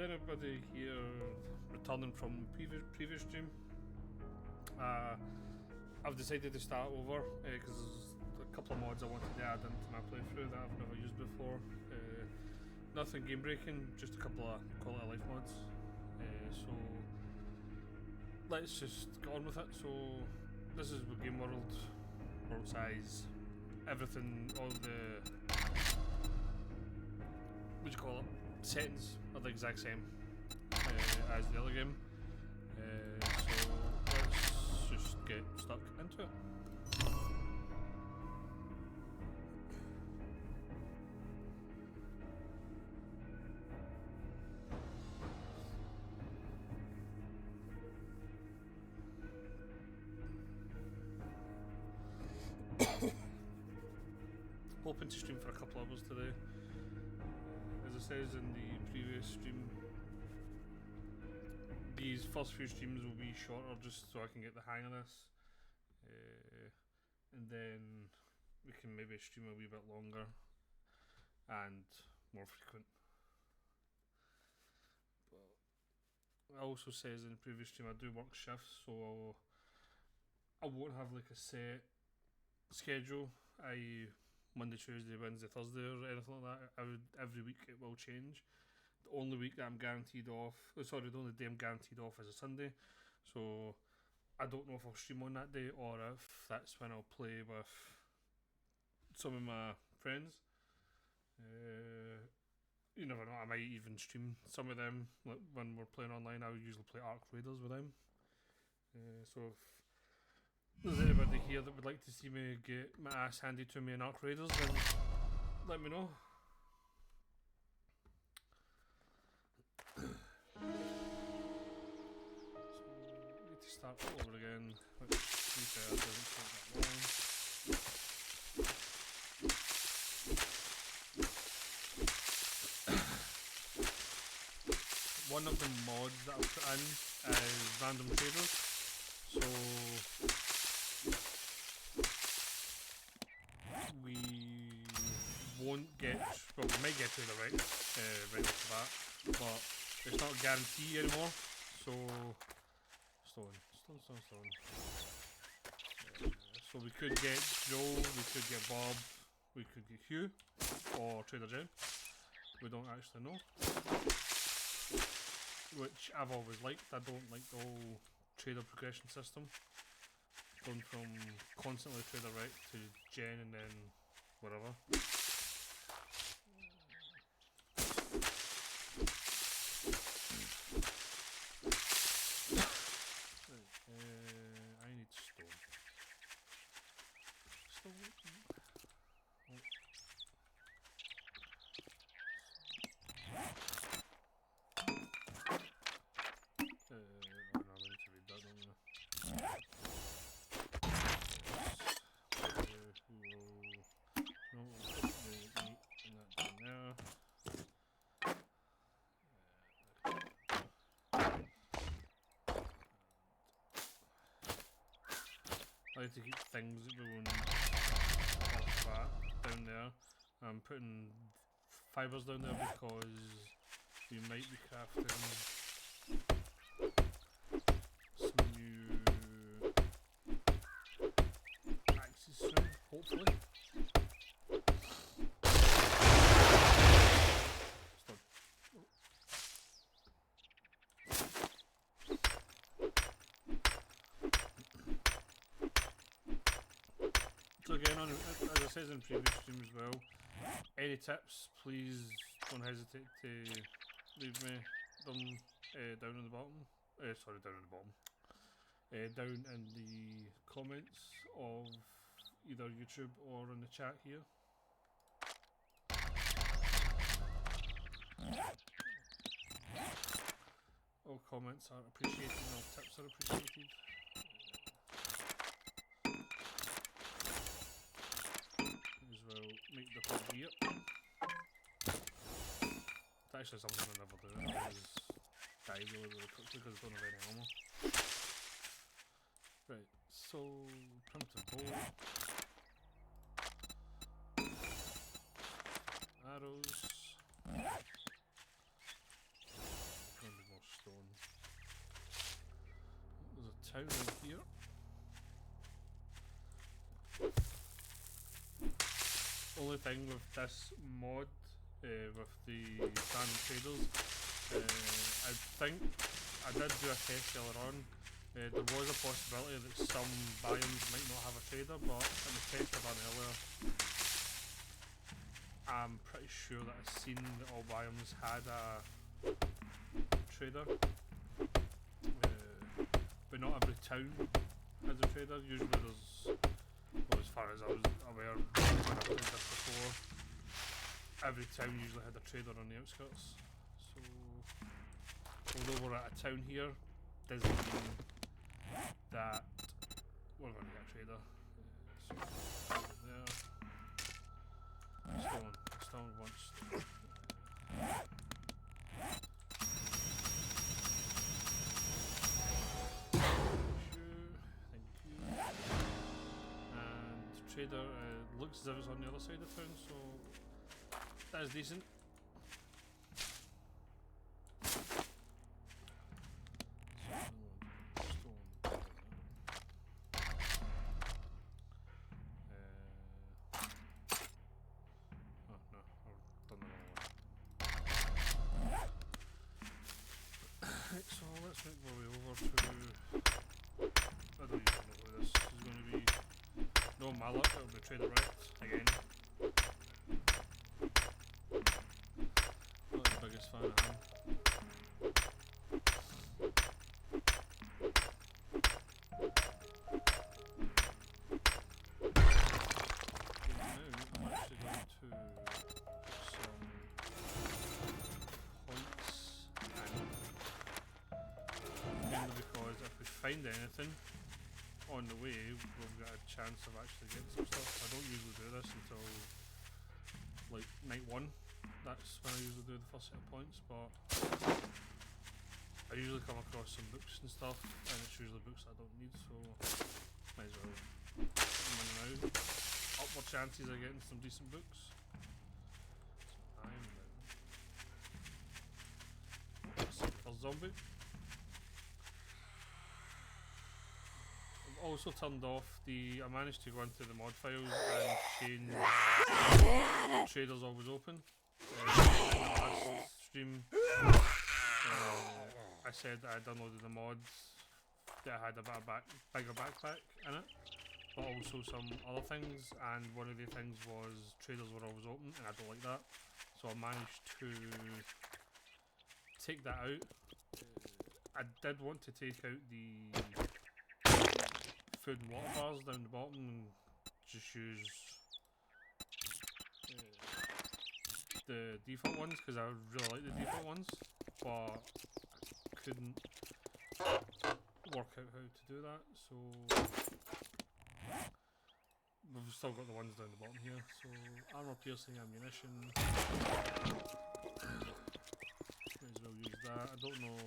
anybody here returning from previous stream? I've decided to start over because there's a couple of mods I wanted to add into my playthrough that I've never used before. Nothing game breaking, just a couple of quality of life mods. So let's just get on with it. So this is the game world size, everything, all the what do you call it? Settings are the exact same as the other game. So let's just get stuck into it. Hoping to stream for a couple hours today. As it says in the previous stream, these first few streams will be shorter just so I can get the hang of this, and then we can maybe stream a wee bit longer and more frequent. But it also says in the previous stream I do work shifts, so I won't have like a set schedule, i.e. Monday, Tuesday, Wednesday, Thursday or anything like that. Every week it will change. The only week that I'm guaranteed off, the only day I'm guaranteed off is a Sunday. So I don't know if I'll stream on that day or if that's when I'll play with some of my friends. You never know, I might even stream some of them. Like when we're playing online, I would usually play Ark Raiders with them. So if there's anybody here that would like to see me get my ass handed to me in Ark Raiders, then let me know. So we need to start all over again. Let's see if it doesn't take that long. One of the mods that I've put in is random traders. So we won't get, well, we might get to the right off the bat, but it's not a guarantee anymore. So stone. So we could get Joe, we could get Bob, we could get Hugh, or Trader Jen. We don't actually know. Which I've always liked. I don't like the whole trader progression system. Going from constantly trader right to Jen and then whatever. I need stone. No, we need to read that, don't we? No, we'll put the meat and that down there. I like to keep things that we won't off that down there. I'm putting fibres down there because we might be crafting some new axes soon, hopefully. So again, as I said in previous streams as well, any tips, please don't hesitate to leave me them down in the bottom. Down in the comments of either YouTube or in the chat here. All comments are appreciated, all tips are appreciated. As well, make the whole gear. It's actually something I never do. I just die really quickly because I don't have any ammo. Right, so primitive bow, arrows, town right here. Only thing with this mod, with the random traders, I think I did do a test earlier on. There was a possibility that some biomes might not have a trader, but in the test I done earlier, I'm pretty sure that I've seen that all biomes had a trader. But not every town has a trader. Usually there's, well, as far as I was aware when I played this before, every town usually had a trader on the outskirts. So, although we're at a town here, doesn't mean that we're going to get a trader. So, there. Stone once. Thank you. And trader looks as if it's on the other side of town, so that is decent. So let's make our way over to, I don't even know who this is going to be. No, Malak, it'll be Trader Right again. Not the biggest fan of him. Now I'm actually going to put some points in. Mainly because if we find anything on the way, we've got a chance of actually getting some stuff. I don't usually do this until like night 1. That's when I usually do the first set of points, but I usually come across some books and stuff, and it's usually books I don't need, so might as well put them in now. Up more chances of getting some decent books. So I'm down. For zombie. Also turned off the, I managed to go into the mod files and change traders always open. In the last stream I said that I downloaded the mods that had a bit of bigger backpack in it, but also some other things, and one of the things was traders were always open, and I don't like that, so I managed to take that out. I did want to take out the food and water bars down the bottom and just use the default ones, because I really like the default ones, but I couldn't work out how to do that, so we've still got the ones down the bottom here. So armor piercing ammunition, might as well use that. I don't know,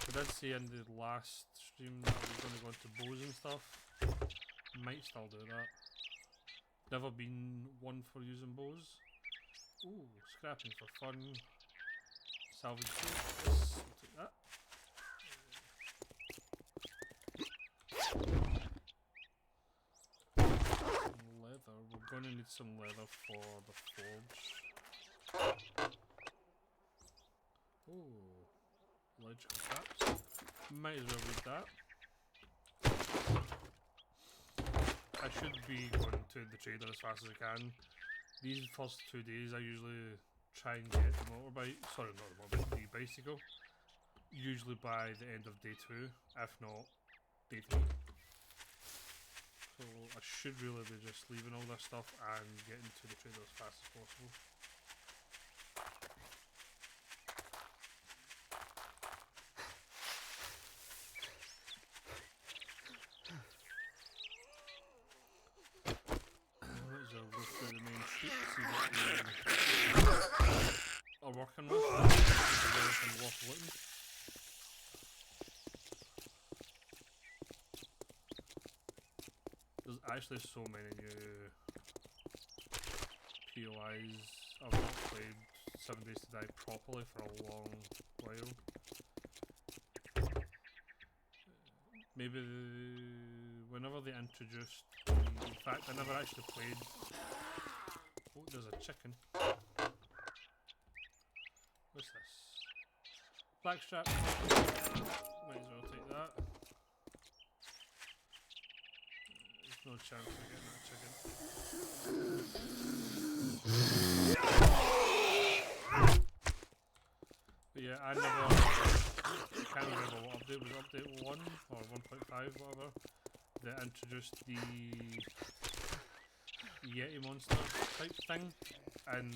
I did say in the last stream that I was going to go into bows and stuff. Might still do that. Never been one for using bows. Ooh, scrapping for fun. Salvage suit. Yes, we'll take that. Leather. We're going to need some leather for the forge. Ooh. Electrical traps. Might as well read that. I should be going to the trader as fast as I can. These first 2 days I usually try and get the motorbike, sorry not the motorbike, the bicycle. Usually by the end of day 2, if not day 3. So I should really be just leaving all this stuff and getting to the trader as fast as possible. Are working with. Is there anything worth looting? There's actually so many new POIs. I've not played 7 Days to Die properly for a long while. maybe whenever they introduced, in fact I never actually played. Oh, there's a chicken. What's this? Blackstrap. Might as well take that. There's no chance of getting that chicken. But yeah, I can't remember what update was, update 1 or 1.5, whatever, that introduced the Yeti monster type thing and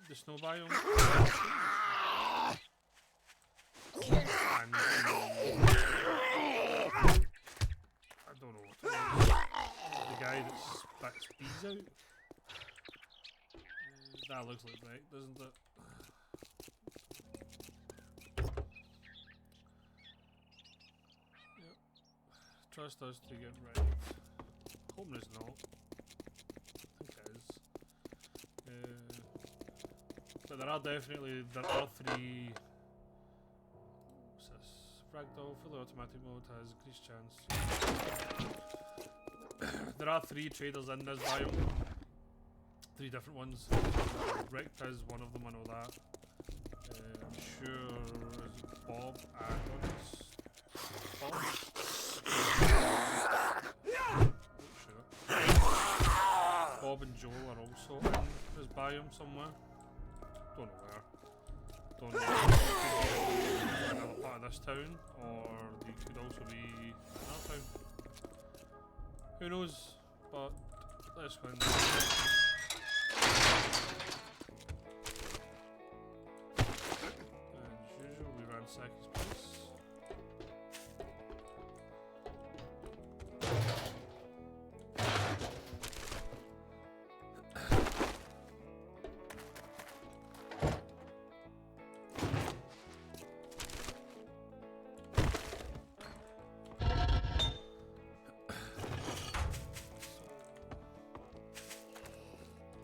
the snow biome. And I don't know what it was. The guy that spits bees out. That looks like Breck, doesn't it? Yep. Trust us to get right. Hoping it's not. I think it is. But there are 3. What's this? Ragdoll, fully automatic mode has increased chance. There are 3 traders in this biome. 3 different ones. Rick is one of them, I know that. I'm sure is Bob and Bob? Sure. Bob and Joel are also in this biome somewhere. Don't know where. Don't know if it could be another part of this town, or they could also be another town. Who knows? But let's go in. As usual, we ransack his place.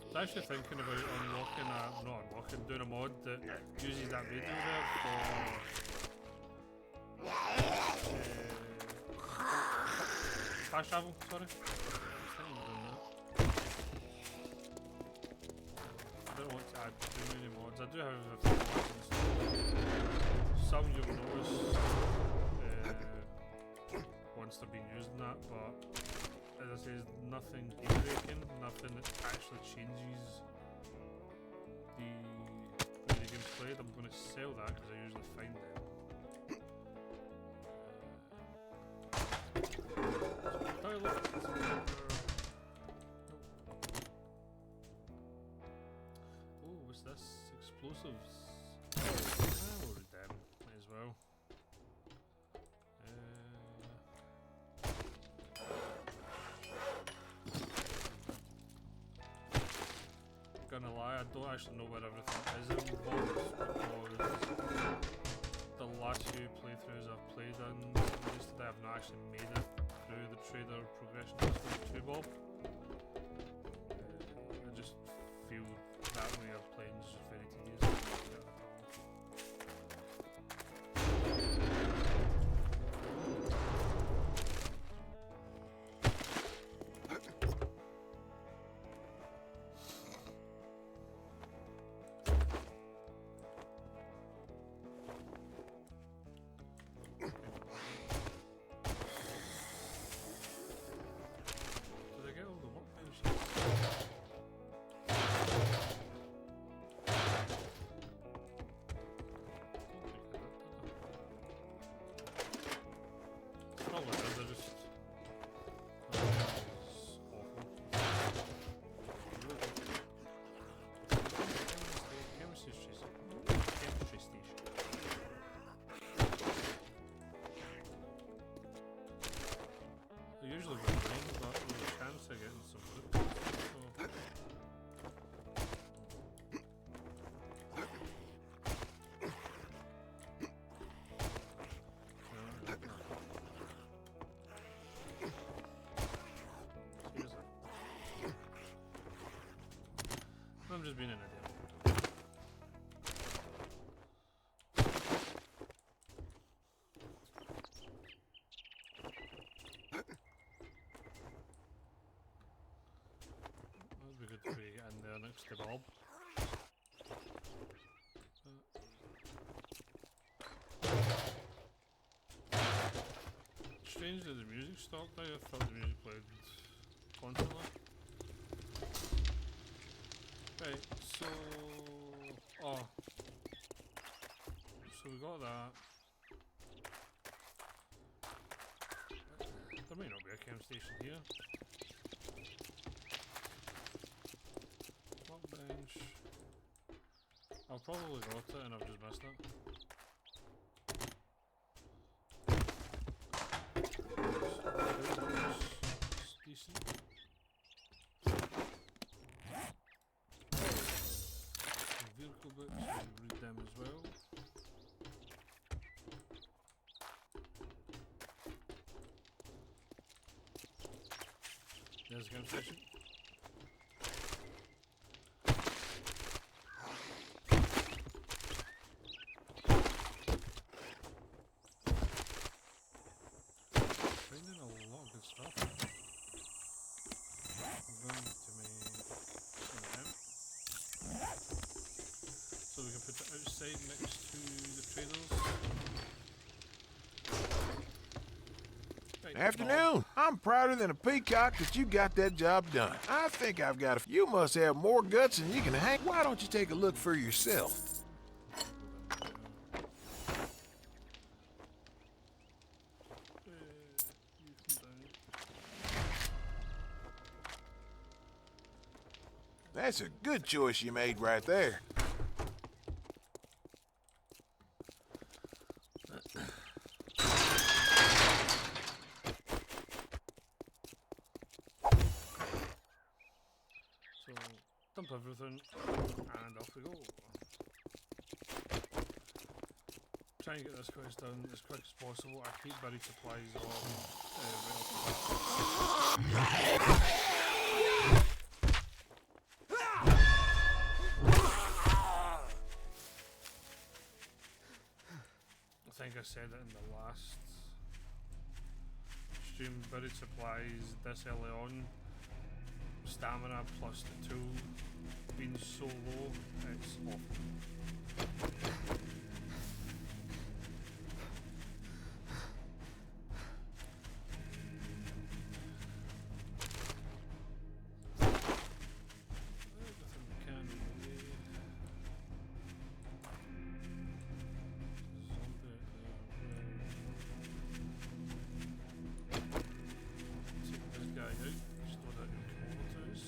I was actually thinking about doing a mod that uses that radio there for fast travel, sorry. I don't want to add too many mods. I do have a few mods. Some you'll notice once they're being used in that, but as I say, nothing game breaking, nothing that actually changes the way the game's played. I'm going to sell that because I usually find them. Toilet. Oh, what's this? Explosives. Oh, damn. Might as well. Gonna lie, I don't actually know where everything is involved because the last few playthroughs I've played in recently, I've not actually made it through the trader progression system to Bob. I just feel that way of playing is just very tedious. Usually we're green, but there's a chance of getting some loot. I'm just being an idiot. next to Bob. Strange that the music stopped there. I thought the music played constantly. Right, so... Oh. So we got that. There might not be a chem station here. Workbench. I've probably got it and I've just missed it. It's decent. Some vehicle books, we read them as well. There's a game station. Finding a lot of good stuff. I'm going to make some of them. So we can put it outside next to the traders. Right, Afternoon. I'm prouder than a peacock that you got that job done. I think I've got a... You must have more guts than you can hang. Why don't you take a look for yourself? That's a good choice you made right there. So, dump everything, and off we go. Try and get this quest done as quick as possible. I keep buried supplies on I think I said it in the last stream. Buried supplies this early on. Stamina plus the tool being so low, it's awful. Everything we can away. Zombie take this guy out. Store that in commodities.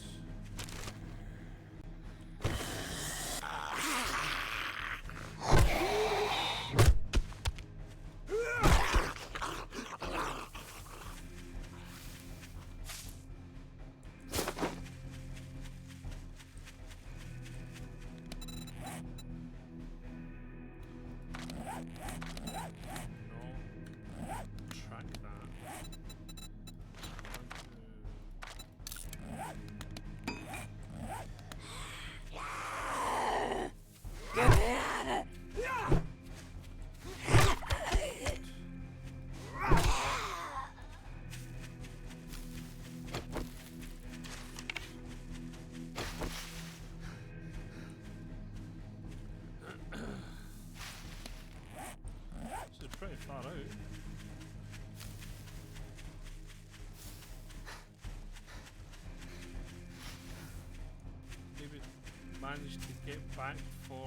Track that. This is pretty far out. Maybe managed to get back for... I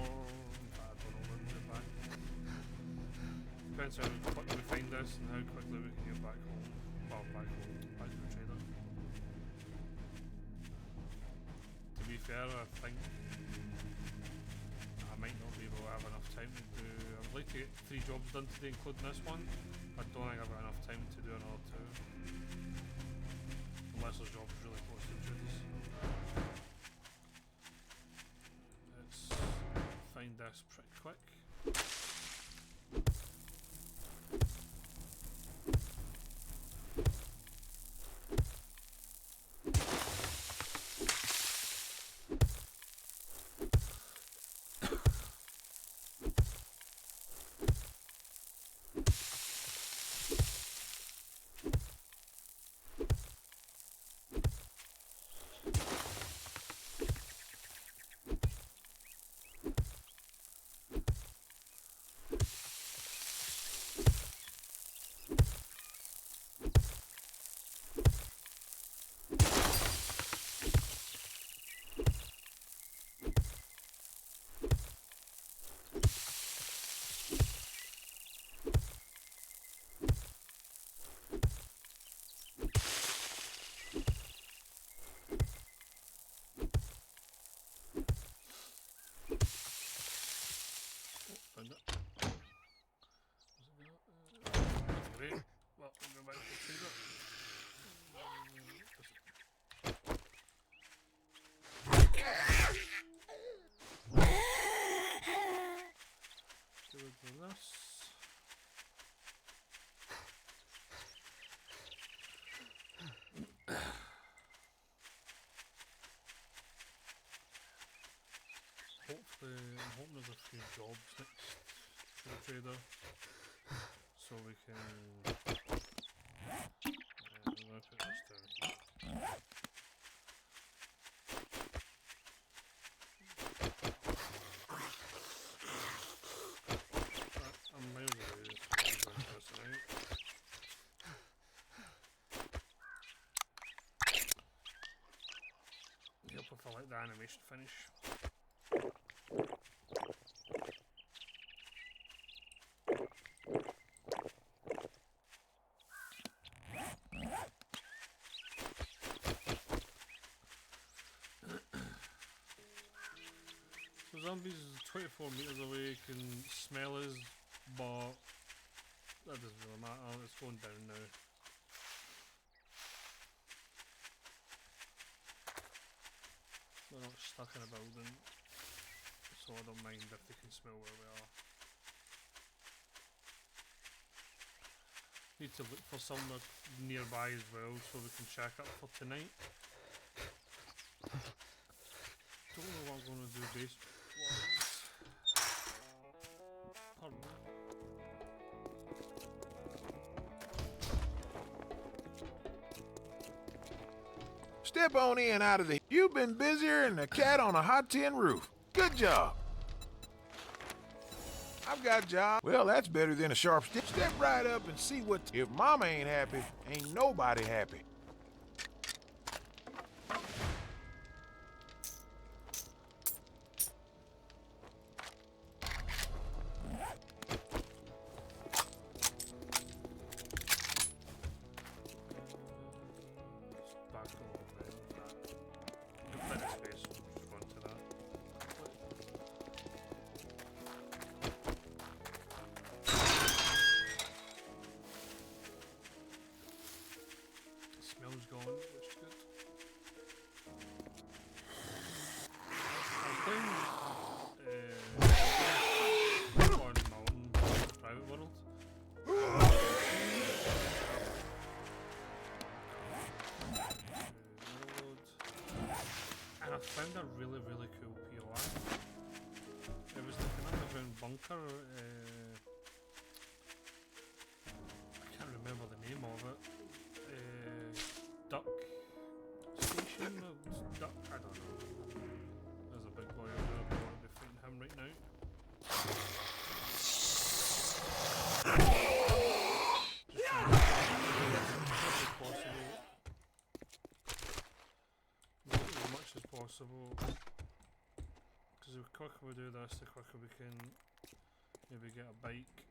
don't know when we'll get back. Depends how quickly we find this and how quickly we can get back home. Well, back home, back to the trader. To be fair, I think I might not be able to have enough time to do... I would like to get 3 jobs done today, including this one. I don't think I've got enough time to do another 2. Unless there's jobs really close to the traders. Let's find this pretty quick. few jobs next to the trader, so we can. I'm gonna put this down here. I'm miles away. So I'm going to this tonight. Help if I let the animation finish. So zombies 24 meters away can smell us, but that doesn't really matter. It's going down now. We're not stuck in a building, so I don't mind if they can smell where we are. Need to look for somewhere nearby as well so we can check up for tonight. Don't know what I'm going to do base wise. Pardon me. Step on in out of the... You've been busier than a cat on a hot tin roof. Good job. I've got a job. Well, that's better than a sharp stick. Step right up and see what... If Mama ain't happy, ain't nobody happy. Found a really cool POI. It was like an underground bunker. I can't remember the name of it. Duck Station? Duck? I don't know. There's a big boy over there. We want to be fighting him right now. Just trying to as much as possible, because the quicker we do this, the quicker we can maybe get a bike.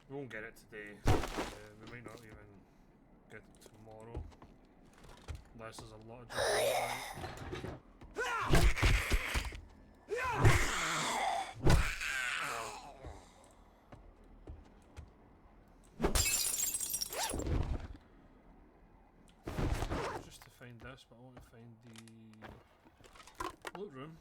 We won't get it today, we might not even get it tomorrow, unless there's a lot of find this, but I want to find the loot room.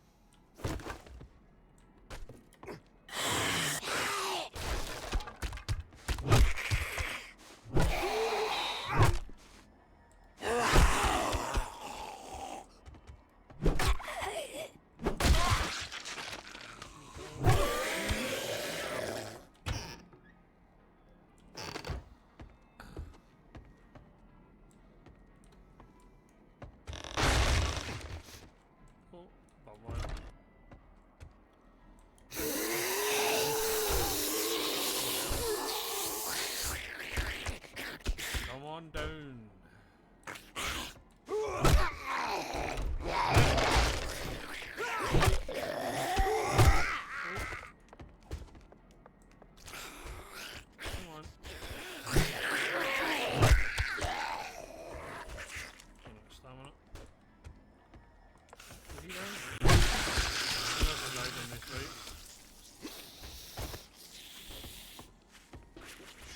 Come on down.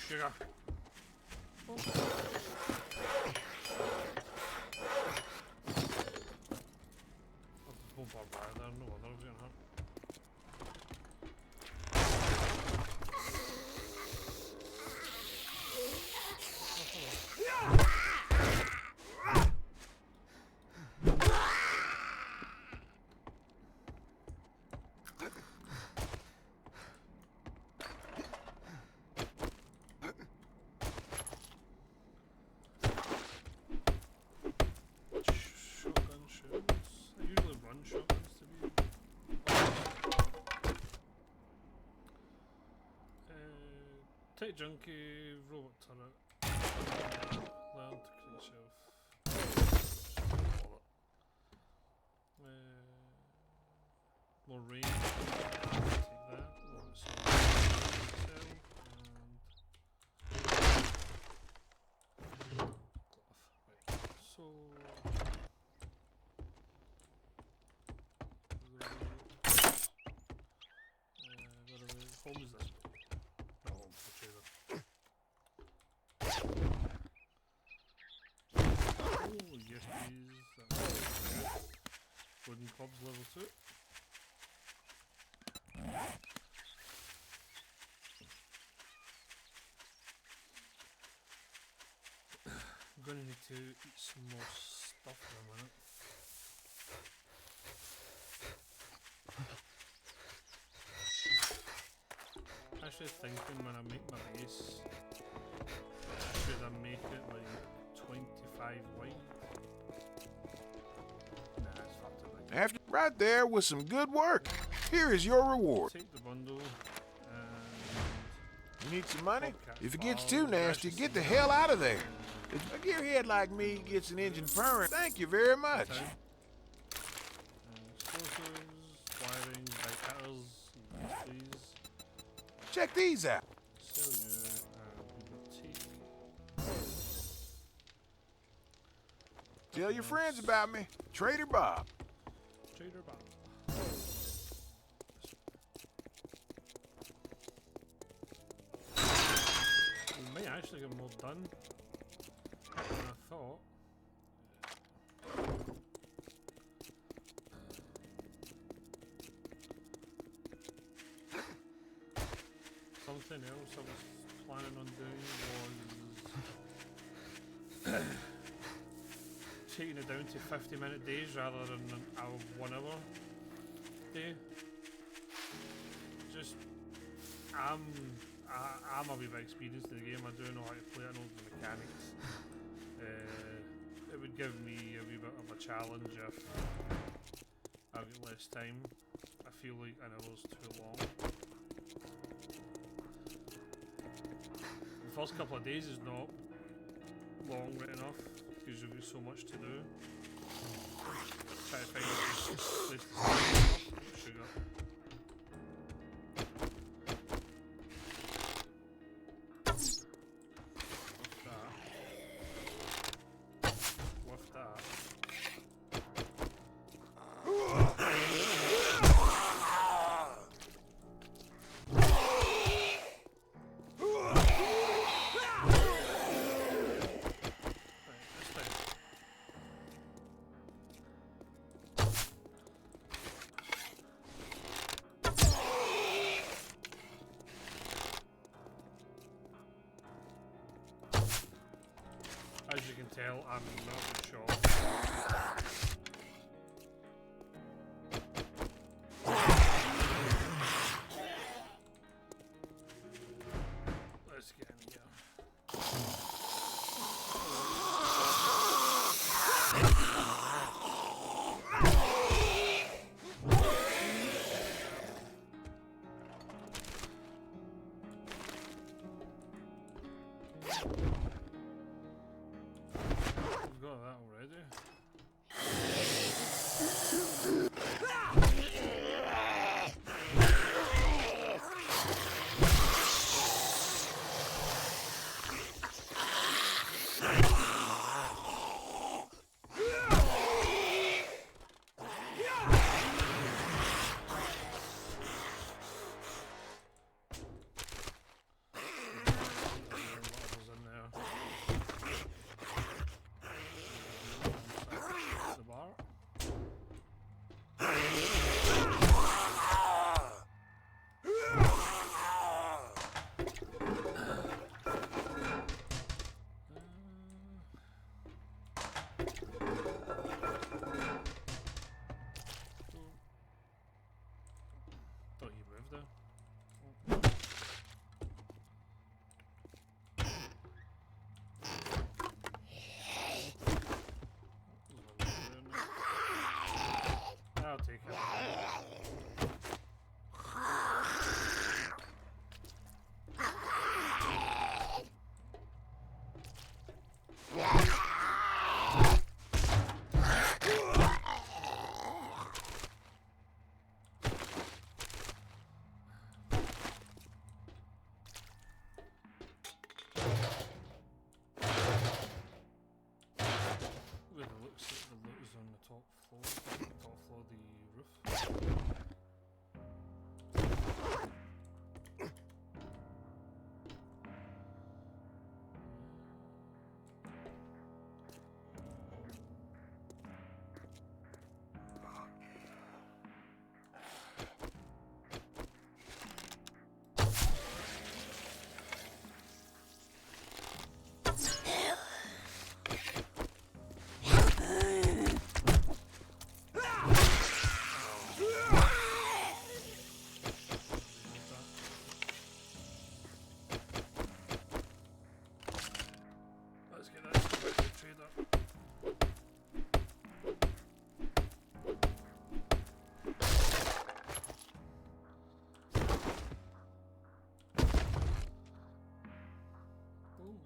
Sugar. Oh. Oh, barbarian there, no wonder I was getting hurt. Tech junkie, robot turret. Learn to create shelf. More range. Take that. So home is this? No, home for trader. Oh yes please. Wooden clubs level 2. I'm gonna need to eat some more stuff in a minute. Actually thinking when I make my base, should I make it like 25 wide? Nah, it's far too big. After right there was some good work. Here is your reward. Take the bundle and You need some money? Bobcat If it gets Farm, too nasty, Precious get the Seed. hell out of there. If a gearhead like me gets an engine purring, thank you very much. Time. Explosives, wiring, bypassers, yes please. Check these out. Sell you, we will take. Tell your friends about me. Trader Bob. Trader Bob. We may actually get more done than I thought. Something else I was planning on doing was taking it down to 50-minute days rather than a 1 hour day. Just I'm a wee bit experienced in the game. I do know how to play. I know the mechanics. It would give me a wee bit of a challenge if I've got less time. I feel like an hour's too long. The first couple of days is not long right enough because you've got so much to do. Try to find a place to start. Sugar. With that. As you can tell, I'm not sure. Let's get in here. We've got that already. Whatever's in there. The bar. Thought you moved there. I'll take it.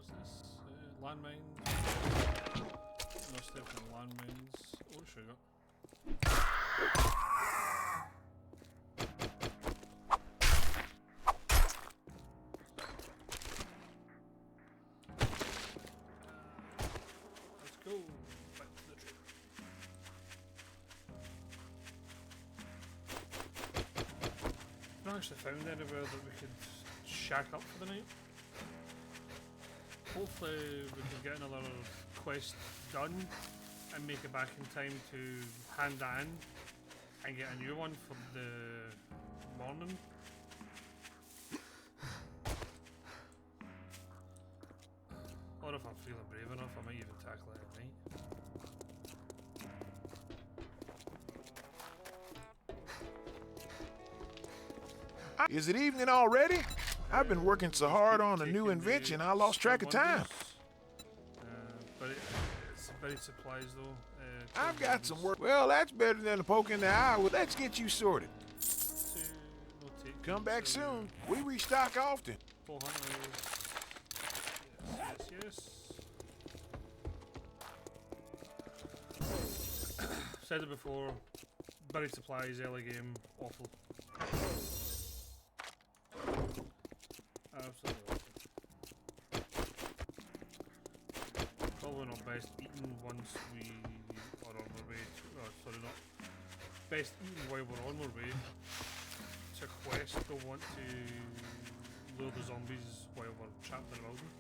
What's this? Landmines. Most definitely landmines. Oh, sugar. Let's go back to the trailer. I've not actually found anywhere that we could shack up for the night. Hopefully we can get another quest done and make it back in time to hand that in and get a new one for the morning. Or if I'm feeling brave enough, I might even tackle it at night. Is it evening already? I've been working so hard on a new invention, I lost track of time. But it's very supplies though. I've got some work. Well, that's better than a poke in the eye. Well, let's get you sorted. Come back soon. We restock often. 400. Yes. Said it before. Buried supplies, early game, awful. Absolutely awful. Probably not best eaten once we are on our way to, sorry, not best eaten while we're on our way to quest. Don't want to lure the zombies while we're trapped in the building.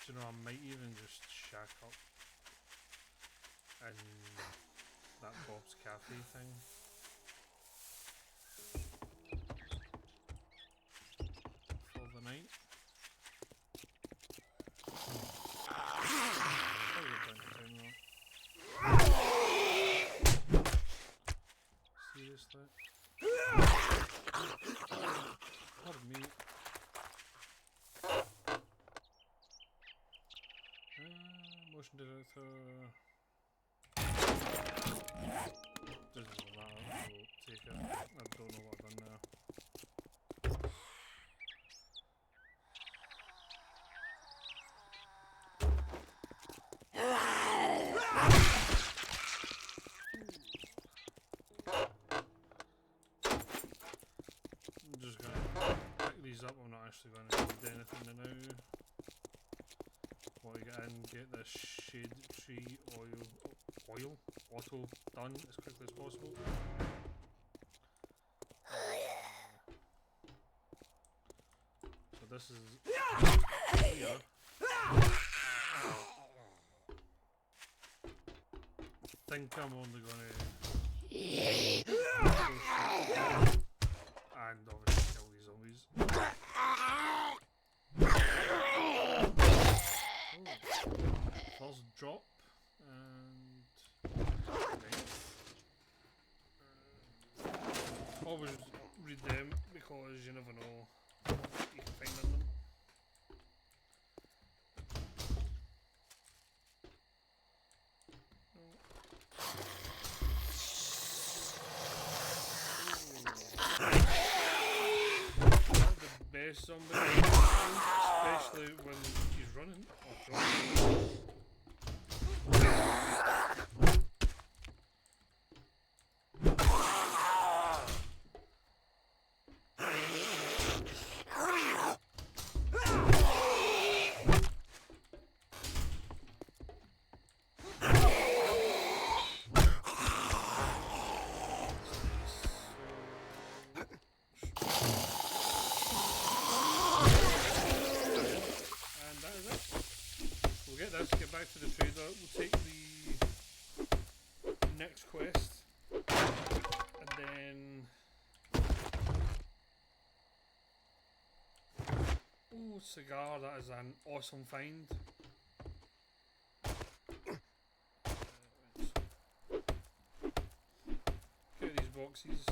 Do you know, I might even just shack up in that Bob's Cafe thing. For the night. I'll get down to town though. Seriously? Pardon me. Motion detector. Doesn't matter, we'll take it. I don't know what I've done there. I'm just gonna pick these up, I'm not actually gonna do anything now. While you get in, get this shade tree auto done as quickly as possible. So this is here. I think I'm only gonna and obviously kill these zombies. First drop and always read them because you never know what you can find in them. Not the best zombie, especially when he's running or dropping. Get back to the trader, we'll take the next quest and then oh, cigar, that is an awesome find. Get these boxes.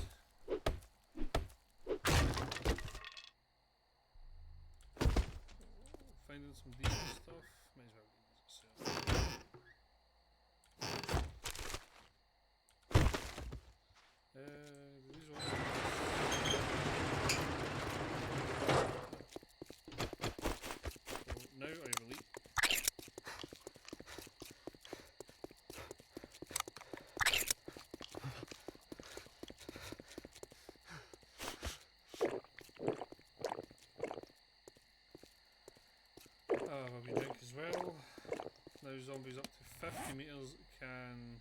doing some decent stuff. Might as well use it. These ones. So now I have elite. We drink as well. Now zombies up to 50 meters can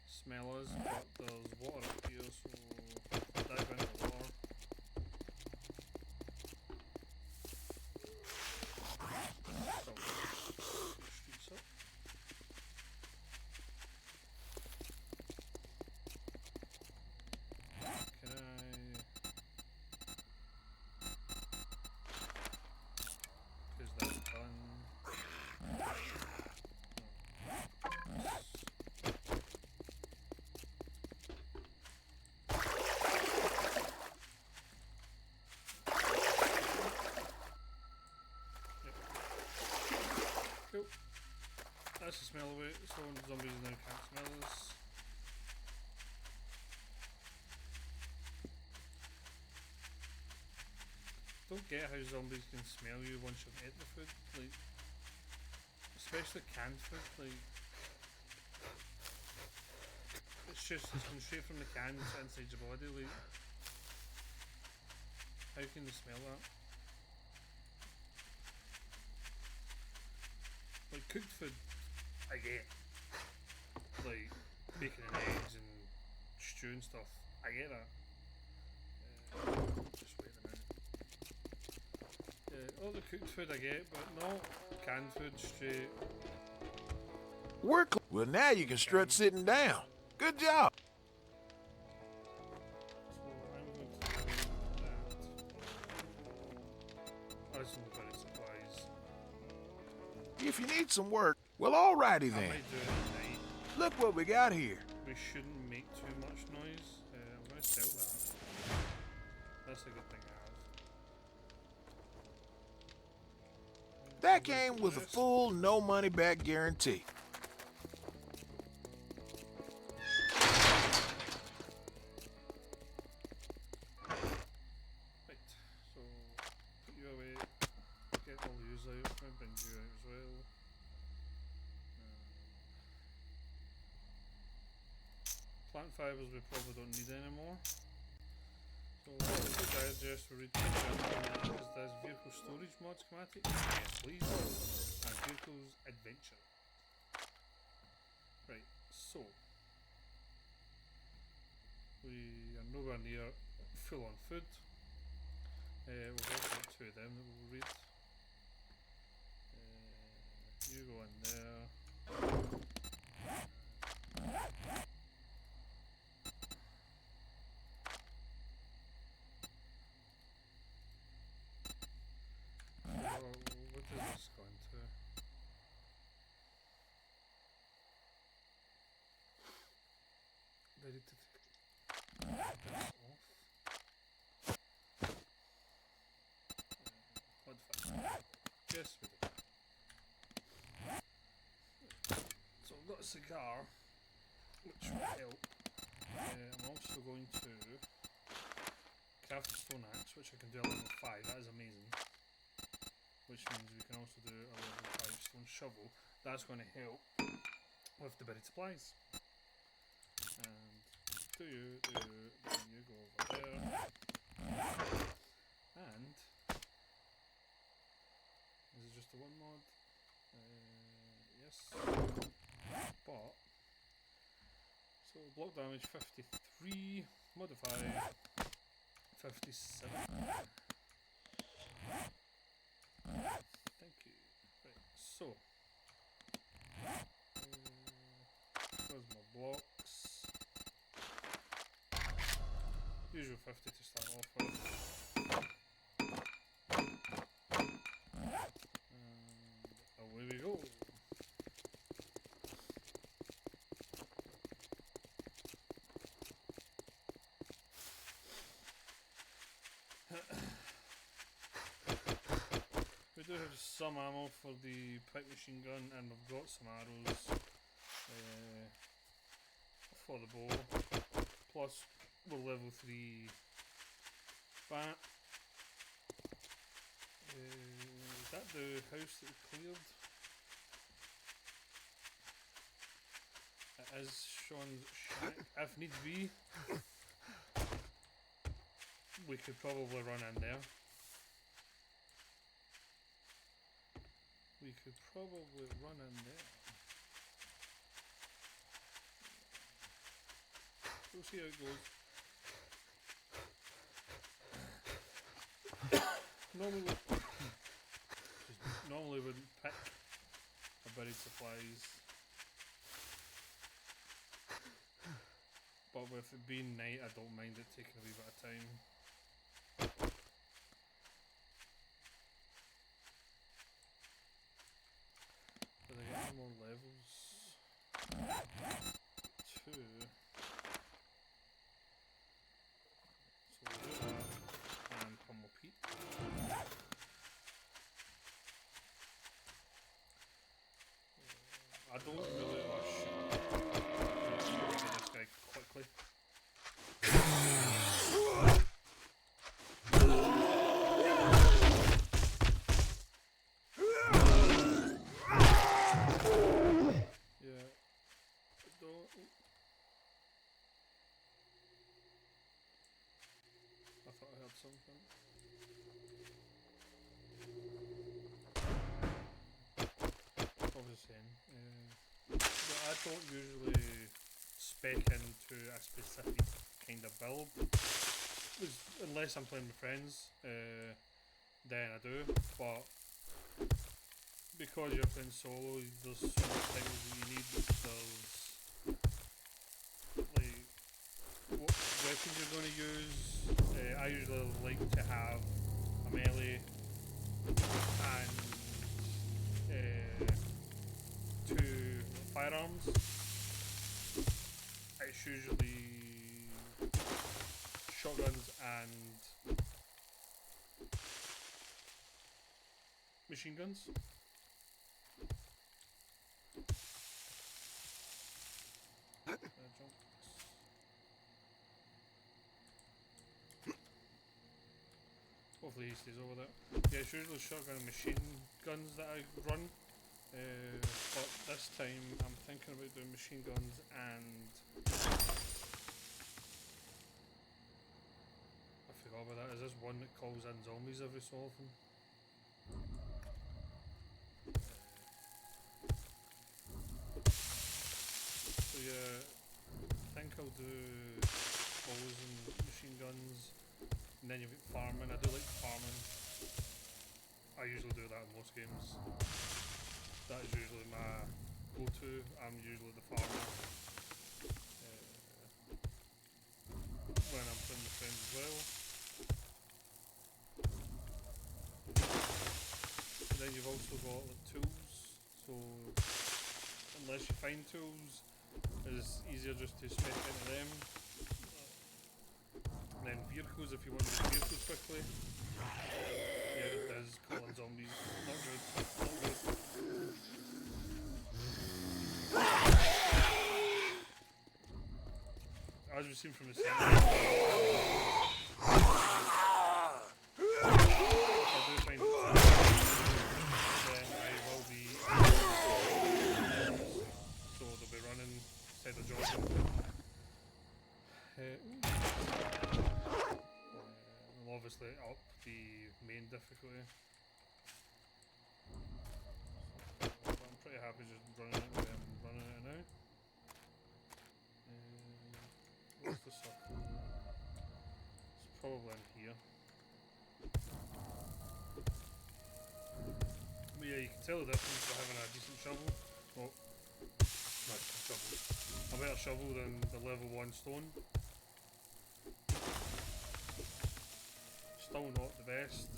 smell us, but there's water up here, so dive into the water. Streets up. Can I? Because that's done. Cool. That's the smell away, so zombies now can't smell us. Don't get how zombies can smell you once you've ate the food, like, especially canned food, like, it's come straight from the can to inside your body, like, how can they smell that? Like, cooked food, I get, like, bacon and eggs and stew and stuff, I get that. Just wait a minute. All the cooked food I get, but no canned food straight. Well, now you can strut sitting down. Good job. So I'm going to do that. That's some better supplies. If you need some work, well, alrighty I then. might do it at night. Look what we got here. We shouldn't make too much noise. I'm going to sell that. That's a good thing to have. That came with a full no money back guarantee. Right, so put you away, get all these out, I'm going to bring you out as well. Plant fibers we probably don't need anymore. So what we could digest, we read is this vehicle storage mod schematic? Yes please. And vehicles adventure. Right, so we are nowhere near full on food. We've also got two of them that we'll read. You go in there. What is this going to? Ready to take this off. Modify. Yes, we did. So I've got a cigar, which will help. I'm also going to craft a stone axe, which I can do a level 5. That is amazing. Which means we can also do a level 5 stone shovel. That's going to help with the buried supplies. And then you go over there. And is it just the one mod? Yes. But so block damage 53, modify 57. Thank you. Right, so there's my blocks. Usual 50 to start off with. And away we go. We do have some ammo for the pick machine gun, and I've got some arrows for the bow. Plus, we're level 3 bat. Is that the house that we cleared? It is Sean's shack. If need be, we could probably run in there. We could probably run in there. We'll see how it goes. Normally wouldn't pick a buried supplies, but with it being night, I don't mind it taking a wee bit of time. Did I get any more levels? 2. So we'll do that and pummel Pete. I don't really rush. Let's get this guy quickly. Yeah. I thought I heard something. What was I saying? I don't usually spec into a specific kind of build, unless I'm playing with friends, then I do, but because you're playing solo, there's so many things that you need. There's like what weapons you're going to use. I usually like to have a melee and 2 firearms. It's usually shotguns and machine guns. Hopefully he stays over there. Yeah, it's usually shotgun and machine guns that I run. But this time I'm thinking about doing machine guns and I forgot about that. Is this one that calls in zombies every so often? So yeah, I think I'll do bows and machine guns, and then you've got farming. I do like farming. I usually do that in most games. That is usually my go-to. I'm usually the farmer when I'm playing with friends as well. And then you've also got like tools. So unless you find tools, it's easier just to spec into them. And then vehicles, if you want to get vehicles quickly. Yeah, it does call in zombies. Not good. Not good. As we've seen from the center, if I do find it, then I will be so they'll be running instead of jogging. We'll obviously up the main difficulty. So, I'm pretty happy just running it with them running it now. What's the circle? It's probably in here. But yeah, you can tell the difference by having a decent shovel. Well, not a shovel. A better shovel than the level 1 stone. Still not the best,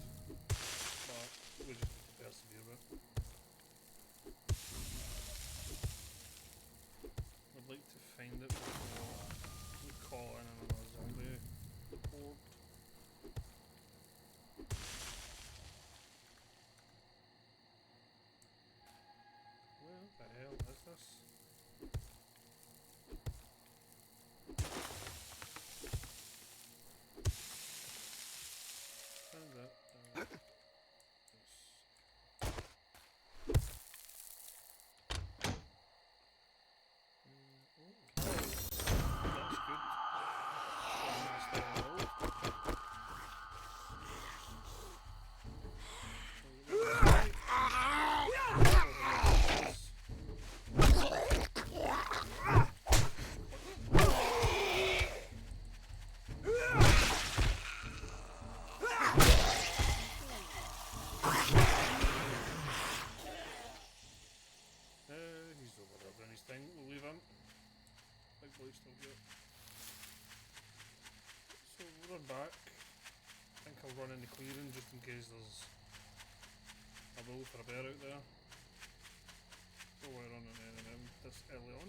but we just have to persevere with it. I'd like to find it before we call in another zombie horde. I'll run into clearing just in case there's a wolf or a bear out there. Don't want to run into any of them this early on.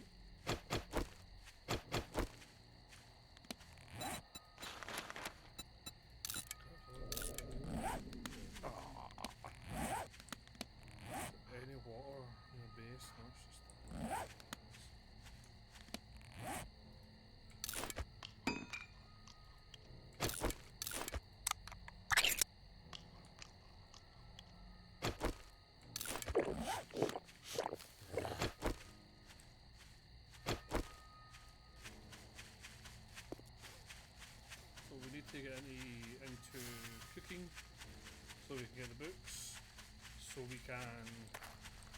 Any water in the base? No, it's just that. So we need to get into cooking so we can get the books, so we can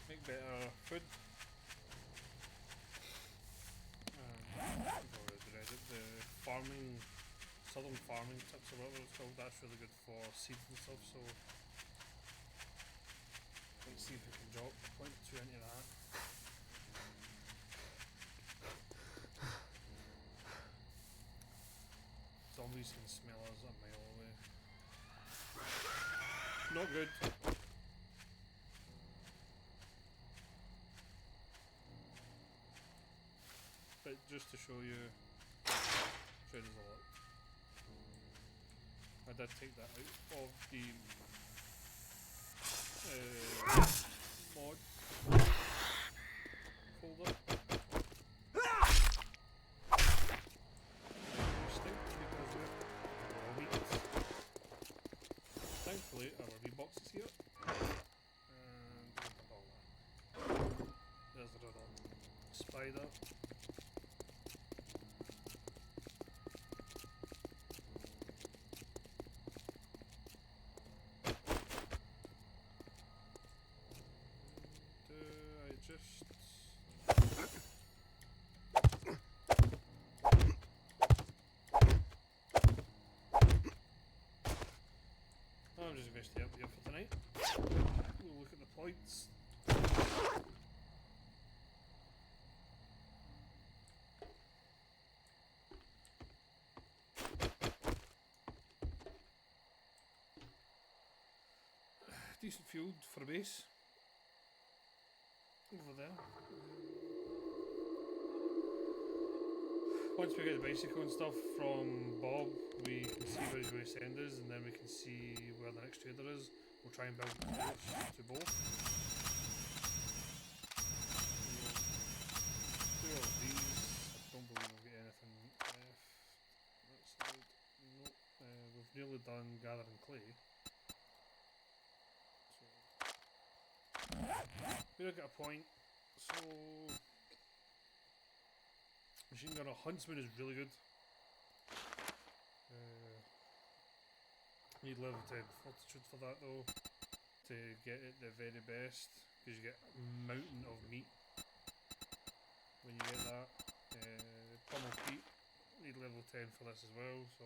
make better food. I've already read it. The farming, southern farming tips or whatever it's called, that's really good for seeds and stuff, so let's see if we can drop 0.2 into that. Zombies can smell us a mile away. Not good. But just to show you, traders alert. I did take that out of the mod folder. Stink because we're raw meat. Thankfully, our V-box is here. And all that. There's another spider. I'm just going to stay up here for tonight. We'll look at the points. Decent field for a base. Over there. Once we get the bicycle and stuff from Bob, we can see where his way send is, and then we can see where the next trader is. We'll try and build ports to both. Do all of these. I don't believe we'll get anything left. That side. Nope. We've nearly done gathering clay. So we look at a point. So machine gunner huntsman is really good. Need level 10 fortitude for that though, to get it the very best, because you get a mountain of meat when you get that. Pummel feet, need level 10 for this as well, so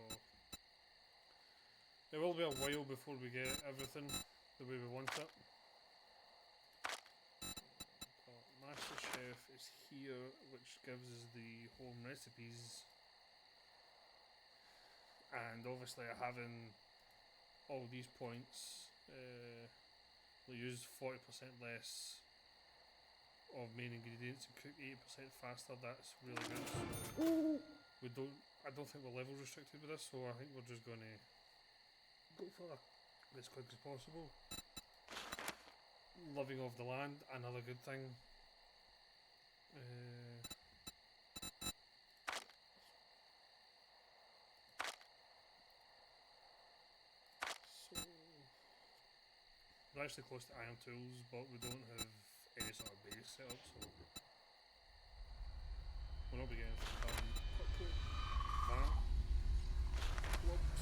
it will be a while before we get everything the way we want it. Master Chef is here, which gives us the home recipes, and obviously having all these points will use 40% less of main ingredients and cook 80% faster. That's really good. So I don't think we're level restricted with this, so I think we're just going to go for it as quick as possible. Living off the land, another good thing. So we're actually close to iron tools, but we don't have any sort of base set up, so we'll not be getting anything done quickly. Clubs.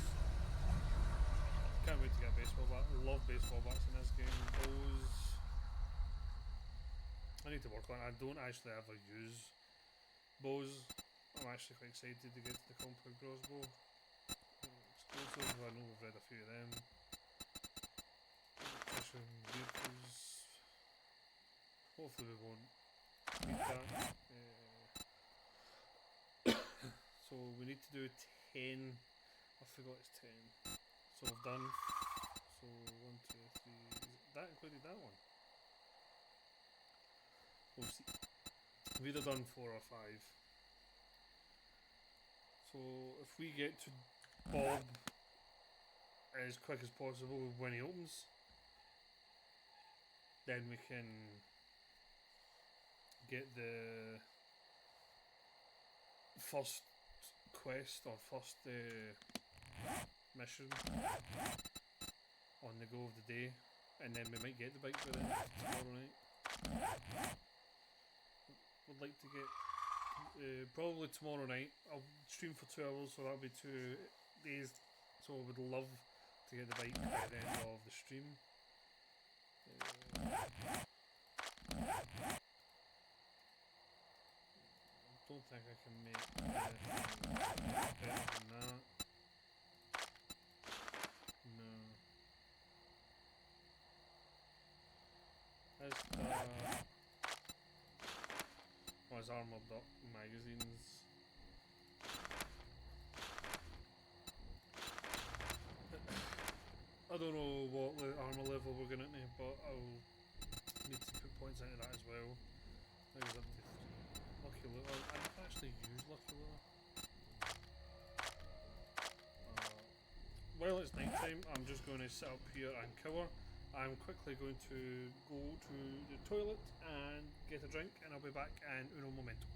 Can't wait to get a baseball bat. Love baseball bats in this game. Those I need to work on. I don't actually ever use bows. I'm actually quite excited to get to the compact crossbow. Exclusive, I know we've read a few of them. Pushing vehicles. Hopefully we won't beat that. So we need to do 10. I forgot it's 10. So So we've done. So 1, 2, 3. That included that one. We'll see. We've either done 4 or 5. So if we get to Bob as quick as possible when he opens, then we can get the first quest or first mission on the go of the day, and then we might get the bike by then tomorrow night. Would like to get probably tomorrow night. I'll stream for 2 hours, so that'll be 2 days. So I would love to get the bike by the end of the stream. Don't think I can make anything better than that. No. His Armoured Up magazines. I don't know what armour level we're going into, but I'll need to put points into that as well. I think it's up to 3. Lucky Looter. I don't actually use Lucky Looter. While it's night time, I'm just going to sit up here and cover. I'm quickly going to go to the toilet and get a drink, and I'll be back in uno momento.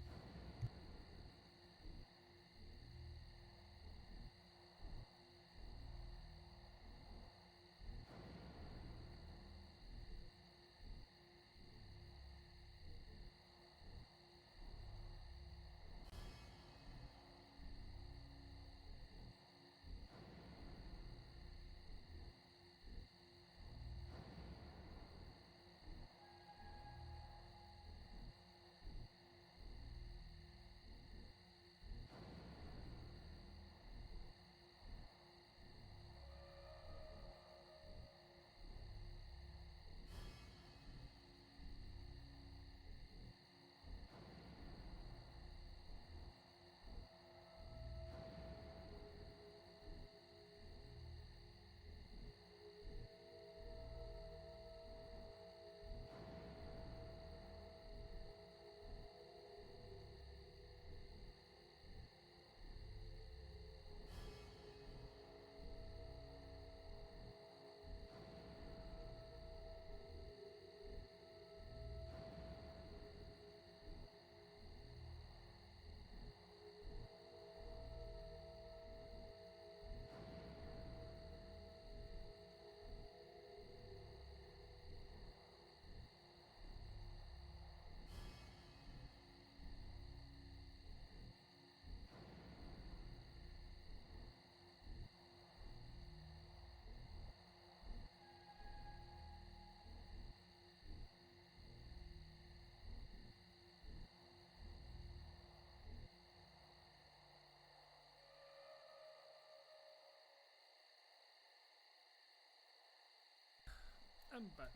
I'm back.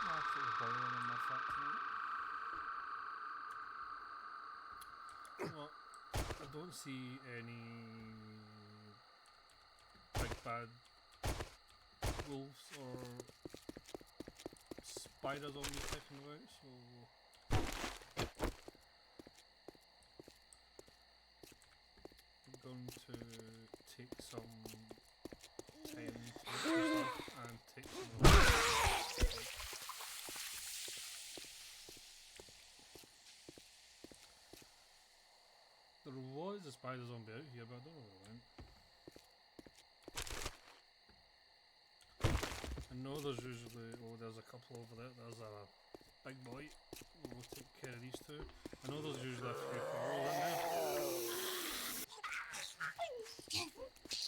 Absolutely boiling in my flat tonight. Well, I don't see any big bad wolves or spiders on me kicking about, so I'm going to take some time to look for stuff and take some There was a spider zombie out here, but I don't know where it went. I know there's usually, oh, there's a couple over there. There's a big boy. We'll take care of these 2. I know there's usually a few cows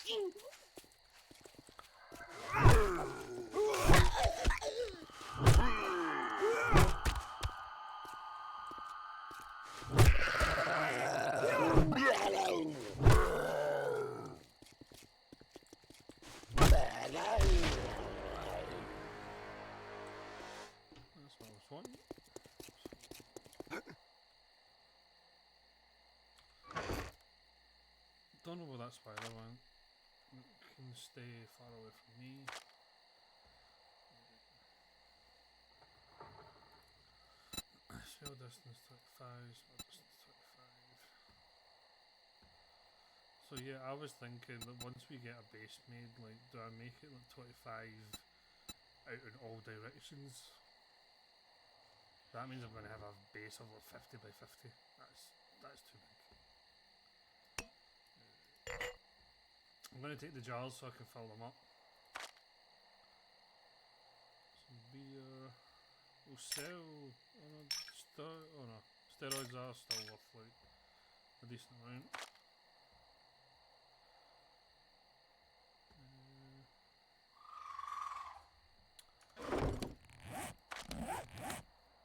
in there. don't know where that spider went. It can stay far away from me. Spell distance 25, spell distance 25. So yeah, I was thinking that once we get a base made, like, do I make it like 25 out in all directions? That means I'm going to have a base of like 50 by 50. That's too big. I'm going to take the jars so I can fill them up. Some beer. We'll sell. Oh no, steroids are still worth like a decent amount.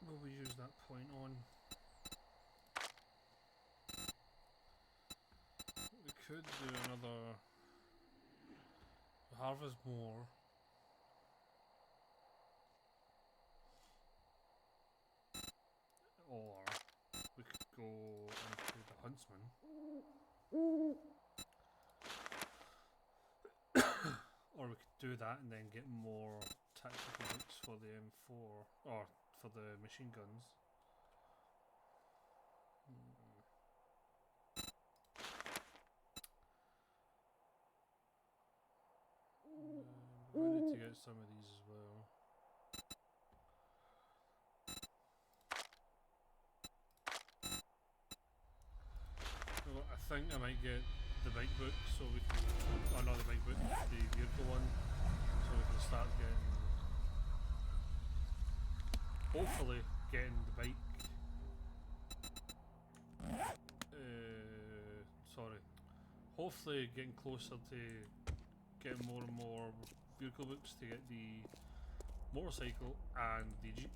Will we use that point on? We could do another harvest more. Or we could go into the huntsman. Or we could do that and then get more tactical books for the M4 or for the machine guns. We need to get some of these as well. Well, I think I might get the bike book so we can, or not the bike book, the vehicle one, so we can start getting, hopefully getting the bike, hopefully getting closer to getting more and more vehicle books to get the motorcycle and the Jeep.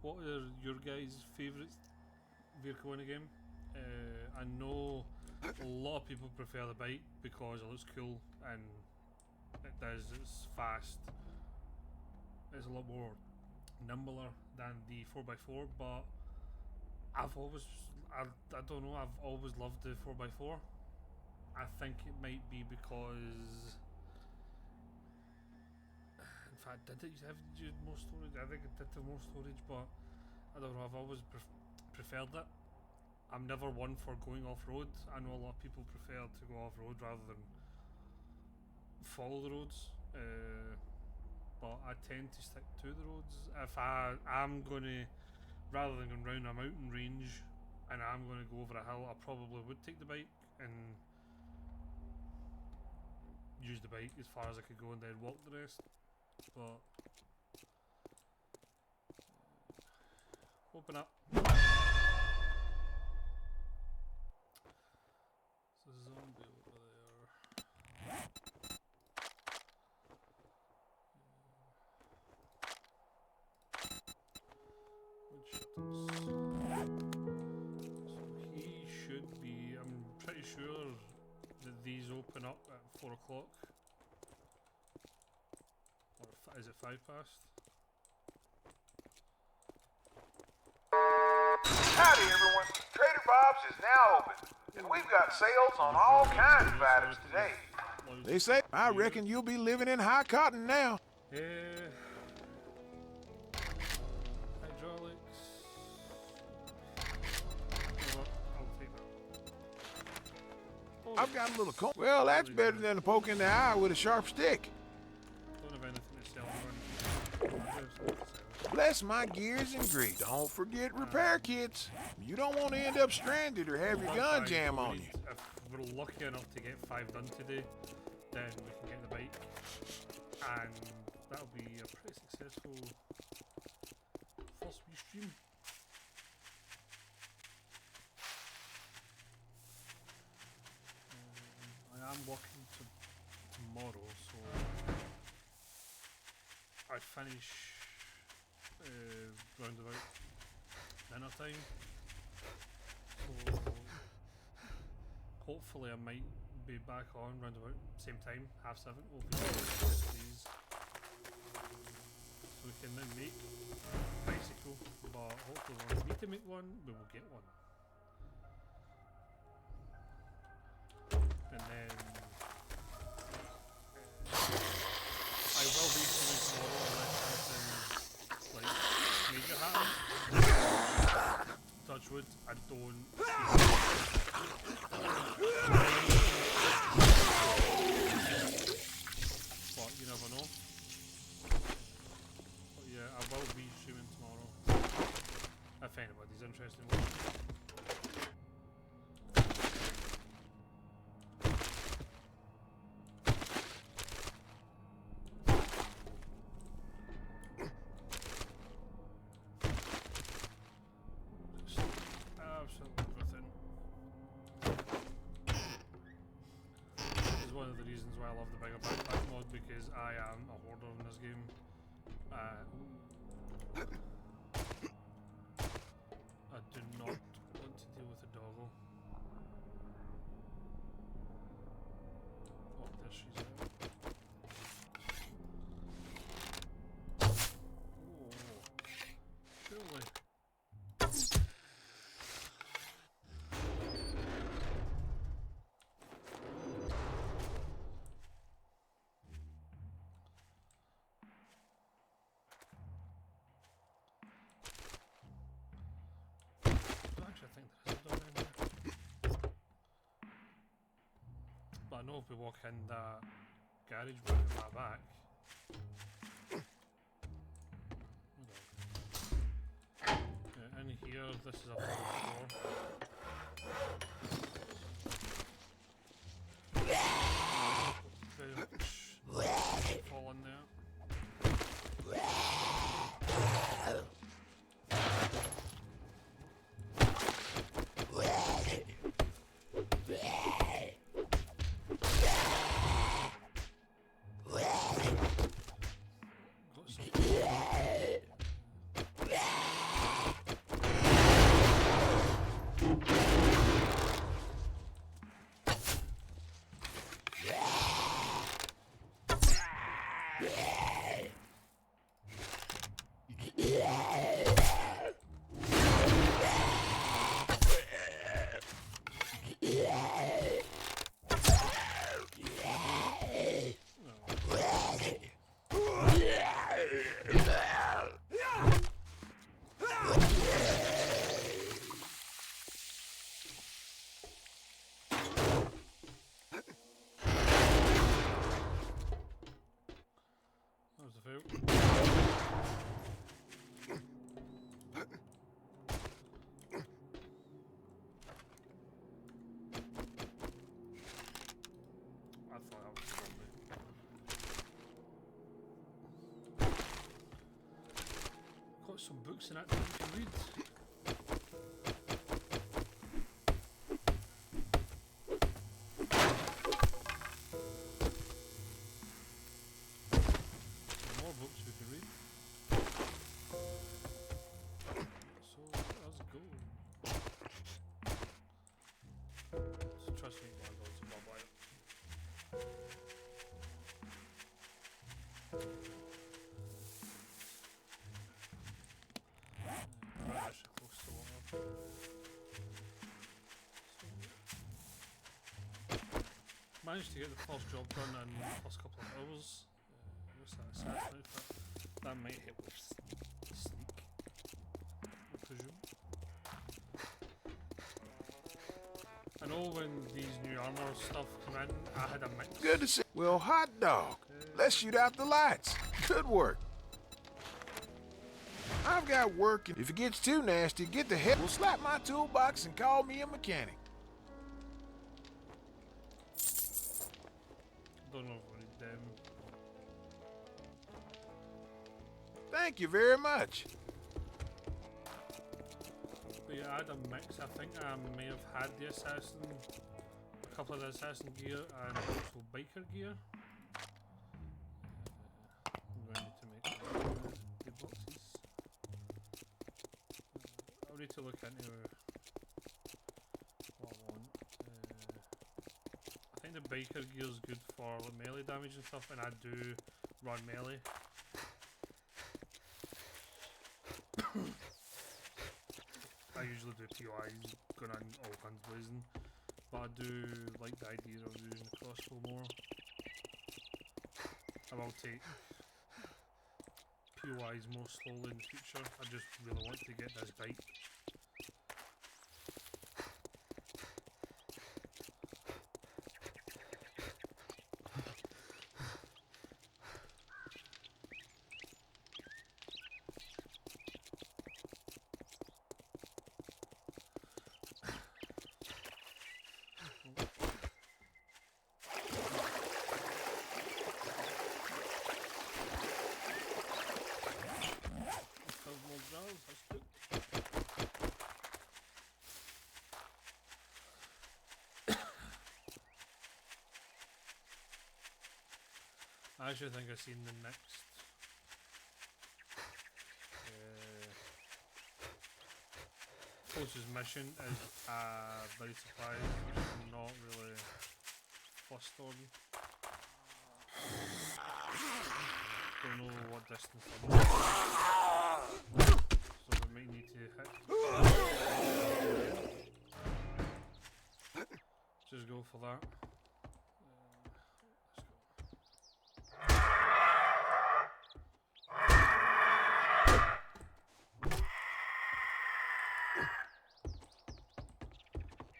What are your guys' favourite vehicle in a game? I know a lot of people prefer the bike because it looks cool and it's fast. It's a lot more nimbler than the 4x4, but I don't know, I've always loved the 4x4. I think it might be because, in fact, did it have more storage? I think it did have more storage, but I don't know, I've always preferred it. I'm never one for going off-road. I know a lot of people prefer to go off-road rather than follow the roads, but I tend to stick to the roads. If I'm going to, rather than going round a mountain range and I'm going to go over a hill, I probably would take the bike and use the bike as far as I could go and then walk the rest. But open up. There's a zombie over there. Wood shutters. So he should be, I'm pretty sure that these open up at 4 o'clock. Or is it 5 past? Howdy, everyone. Trader Bob's is now open, and we've got sales on all kinds of items today. They say, I reckon you'll be living in high cotton now. Hydraulics. I'll take that. I've got a little coin. Well, that's better than a poke in the eye with a sharp stick. Don't have anything to sell or anything. Bless my gears and grease. Don't forget repair kits. You don't want to end up stranded or have your gun jam on you. If we're lucky enough to get 5 done today, then we can get the bike, and that'll be a pretty successful first wee stream. I am working tomorrow, so I finish round about dinner time. So hopefully I might be back on round about same time, 7:30. We'll be these. So we can then make a bicycle, but hopefully we'll need to like one, we will get one. And then I will be coming tomorrow unless something like major happens. Touch wood, I don't. But you never know. But yeah, I will be streaming tomorrow. If anybody's interested in watching. Absolutely everything. This is one of the reasons why I love the bigger backpack mod, because I am a hoarder in this game. I do not want to deal with a doggo. Oh, there she's out. Oh, surely. I think there is a dog in there. But I know if we walk in that garage with my back. Yeah, in here, this is a full floor. Very much fall in there. Some books and that you can read. Some more books we can read. So let's go. So trust me, my God, it's my boy. Managed to get the first job done in the first couple of hours. What's that? Assassinate? That might help with sneak, I presume. I know when these new armor stuff come in, I had a mix. Good to see. Well, hot dog. Let's shoot out the lights. Good work. I've got work, and if it gets too nasty, get the hell. We'll slap my toolbox and call me a mechanic. Don't know if I need them. Thank you very much. But yeah, I had a mix. I think I may have had the assassin, a couple of the assassin gear, and also biker gear. I'm going to need to make the boxes. I'll need to look into what I want. I think the biker gear is good for melee damage and stuff, and I do run melee. I usually do POIs, going on all guns blazing, but I do like the idea of using the crossbow more. I will take POIs more slowly in the future. I just really want to get this bite. I actually think I've seen the next closest mission is very surprised, which I'm not really fussed on. Don't know what distance I'm on, so we might need to hit. Just go for that.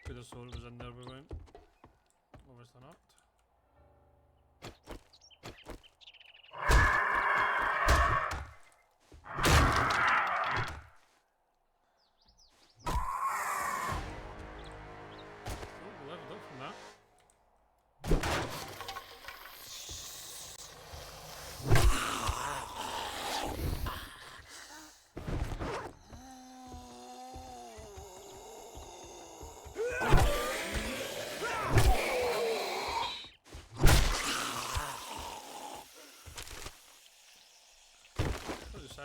Could have thought it was in there we went. Obviously not. Oh, we leveled up from that.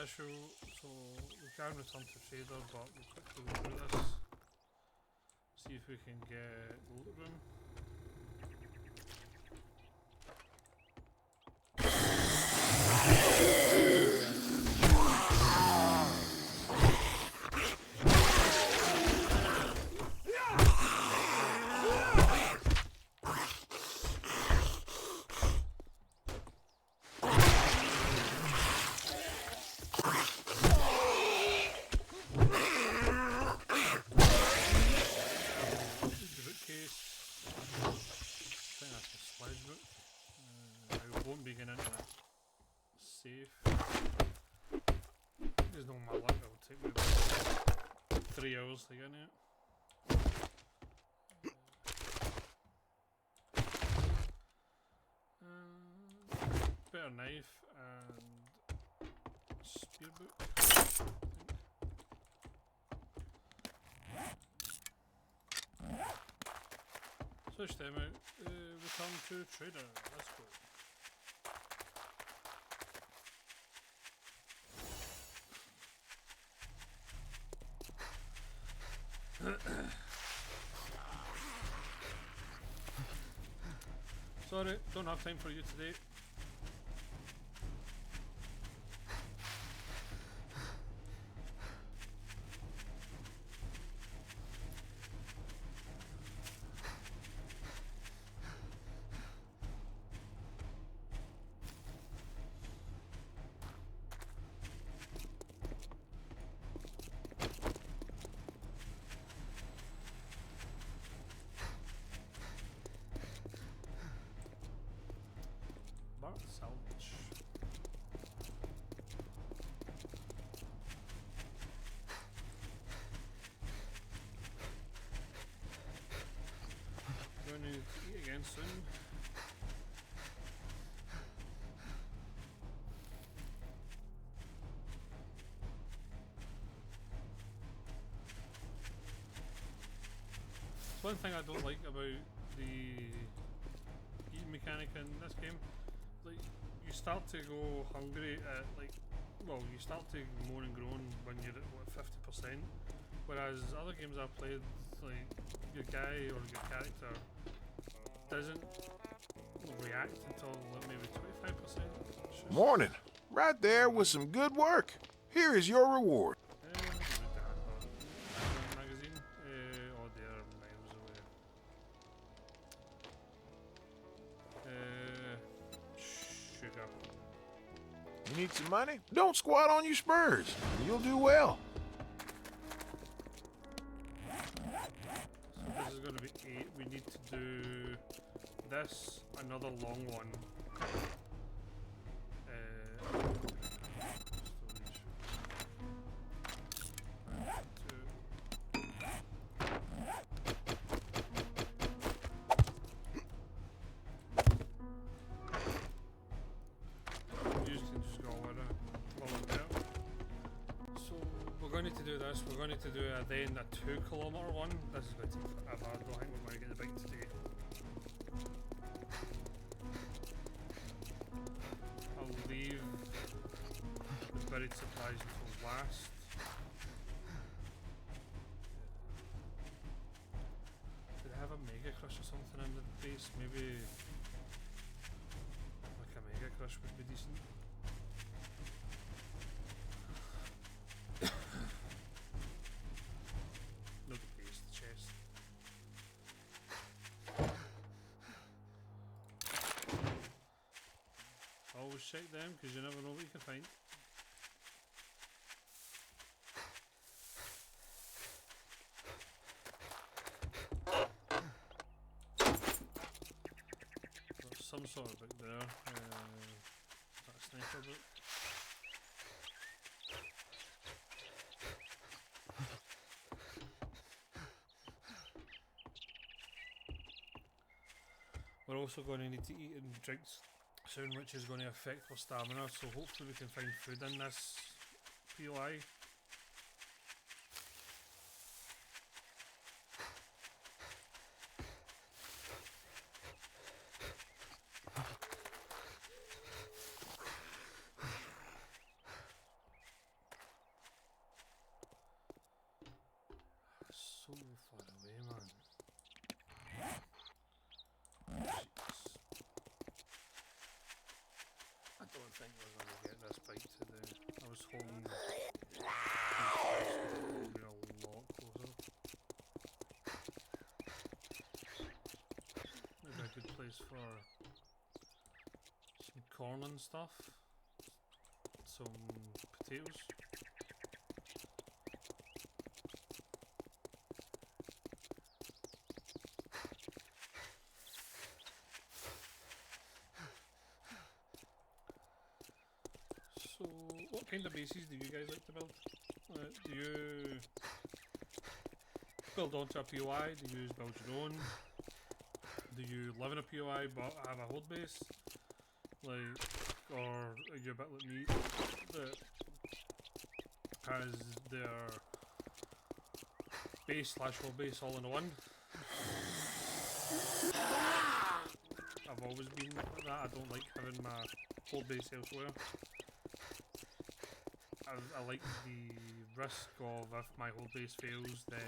Issue, so we can return to Trader, but we'll quickly go through this, see if we can get loot room. There's no my luck, it'll take me about 3 hours to get in it. Better knife and spear book. Switch them out. Return to Trader. Let's go. Sorry, don't have time for you today. Salvage. Going to eat again soon. It's one thing I don't like about the eating mechanic in this game. Like, you start to go hungry at you start to moan and groan when you're at what 50%, whereas other games I've played, like your guy or your character doesn't react until maybe 25%. Morning, right there with some good work. Here is your reward. need some money, don't squat on your spurs. You'll do well. So this is going to be 8. We need to do this, another long one. We're going to do then a 2-kilometre one. This is going to take forever. I don't think we're going to get the bike today. I'll leave the buried supplies until last. Did I have a Mega Crush or something in the base? Maybe like a Mega Crush would be decent. Always check them because you never know what you can find. There's some sort of book there. That sniper book. We're also going to need to eat and drink soon, which is going to affect our stamina, so hopefully we can find food in this POI. So far away, man. I don't think we're going to get this bike today. I was hoping a lot closer. Maybe a good place for some corn and stuff. Some potatoes. So, what kind of bases do you guys like to build? Do you build onto a POI? Do you build your own? Do you live in a POI but have a hold base? Like, or are you a bit like me that has their base / hold base all in one? I've always been like that. I don't like having my hold base elsewhere. I like the risk of if my hold base fails, then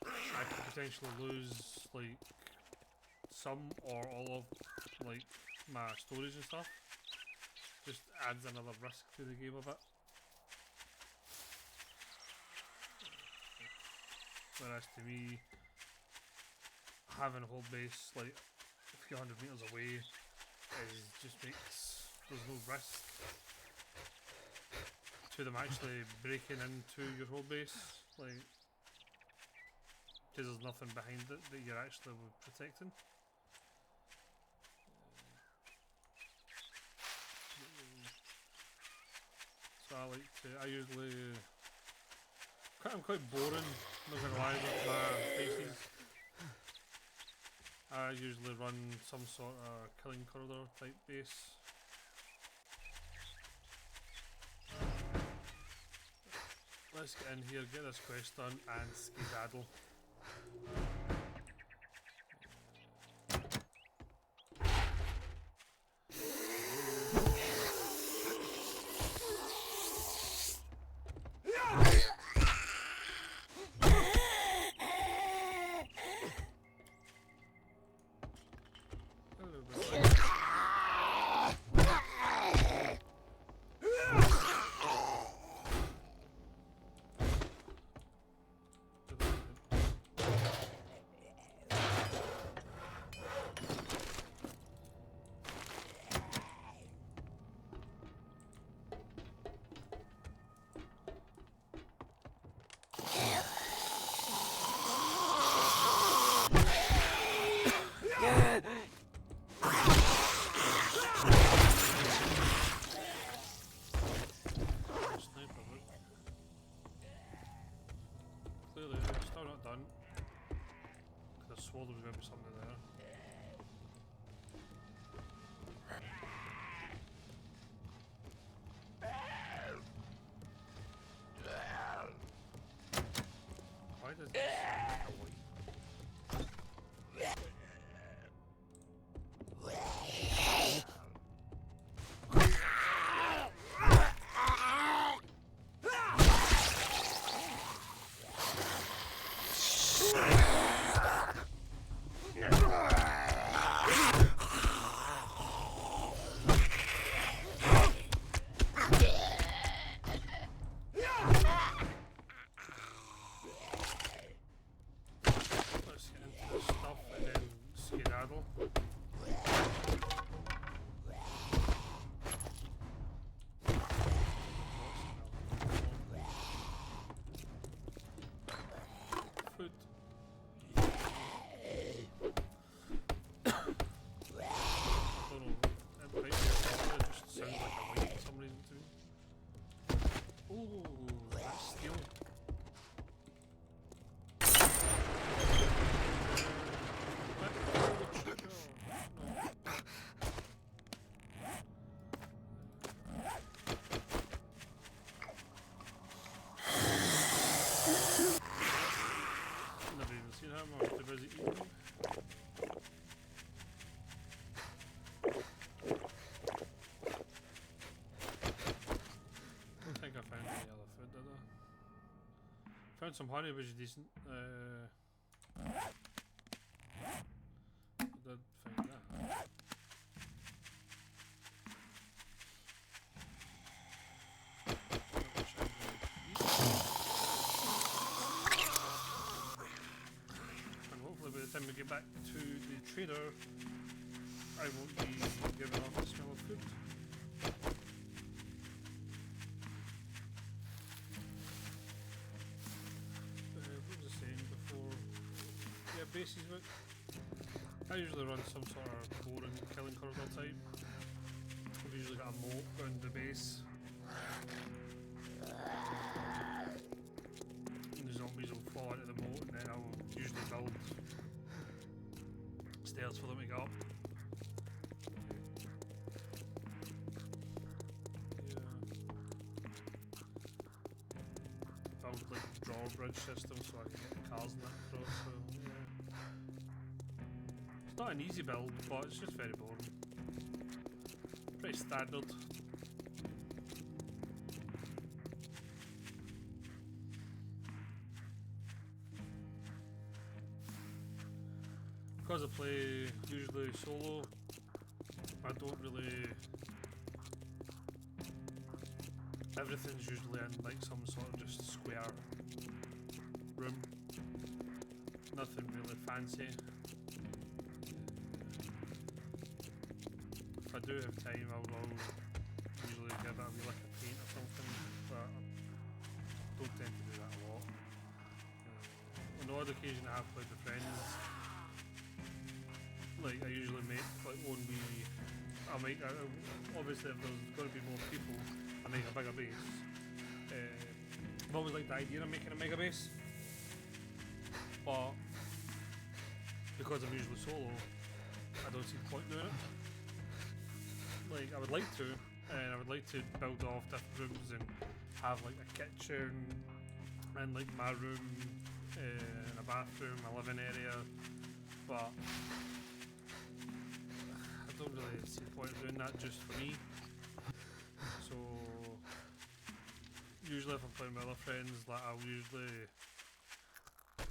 I could potentially lose like some or all of like my storage and stuff. Just adds another risk to the game a bit. Whereas to me, having a hold base like a few hundred meters away just makes there's no risk to them actually breaking into your whole base, like, because there's nothing behind it that you're actually protecting. So I usually, I'm quite boring, not gonna lie, with my bases. I usually run some sort of killing corridor type base. Let's get in here, get this quest done, and skedaddle. front. Because I swore there was going to be something there. Why does this sound like a white? Let's get into this stuff and then skedaddle. Food. Never even seen him, I was too busy eating. I don't think I found any other food, did I? Found some honey, which is decent. I did find that. And hopefully by the time we get back to the trader, I won't be giving off the smell of food. What was I saying before? Yeah, bases book. I usually run some sort of boring killing corridor type. I've usually got a moat around the base. And the zombies will fall into the moat and then I'll usually build stairs for them to get up. Build like drawbridge system so I can get the cars and that across, so yeah. It's not an easy build, but it's just very boring. Pretty standard. Because I play usually solo, I don't really... Everything's usually in like some sort of just square room. Nothing really fancy. If I do have time, I'll usually give it a wee lick of paint or something, but I don't tend to do that a lot. On the odd occasion I have played with friends. Like I usually make like one wee. Obviously if there's going to be more people, I make a bigger base. I've always liked the idea of making a mega base, but because I'm usually solo, I don't see the point in doing it. Like I would like to, and I would like to build off different rooms and have like a kitchen and like my room and a bathroom, a living area, but I don't really see the point of doing that just for me. So usually if I'm playing with other friends, like I'll usually,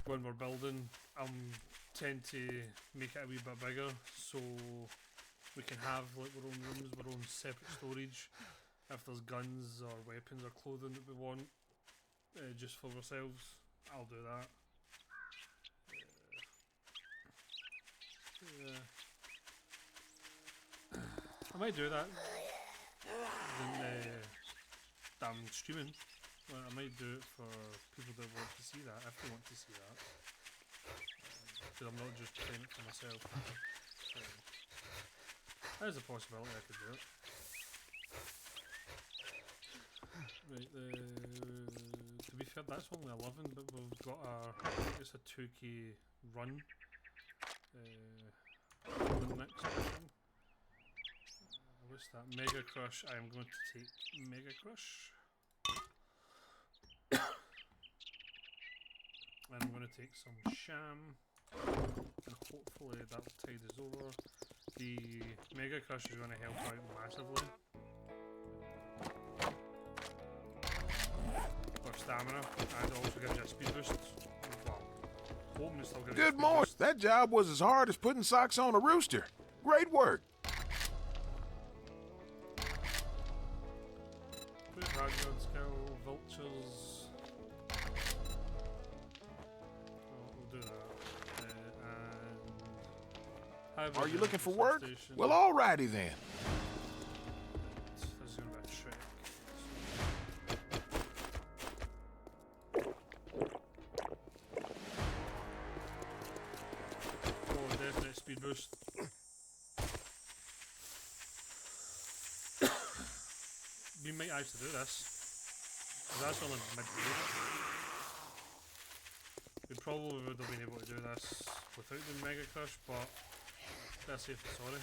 when we're building, tend to make it a wee bit bigger so we can have like our own rooms, our own separate storage. If there's guns or weapons or clothing that we want, just for ourselves, I'll do that. Yeah. I might do that. Then I'm streaming. Well, I might do it for people that want to see that, if they want to see that. Because I'm not just playing it for myself. So, there's a possibility I could do it. Right, to be fair, that's only 11, but we've got I think it's a 2k run. For the next mission. What's that? Mega Crush. I am going to take Mega Crush. And I'm going to take some Sham. And hopefully that'll tide us over. The Mega Crush is going to help out massively. For stamina, and also gives you a speed boost. Well, hoping it still gives you a Good speed morning. boost. That job was as hard as putting socks on a rooster. Great work. Put Ragdoll skill, vultures. We'll do that. And Are you looking for work? Substation. Well, alrighty then. This is going to be a trick. Oh, definite speed boost. We might actually do this. 'Cause that's only mid-game. We probably would have been able to do this without the Mega Crush, but that's safe than sorry.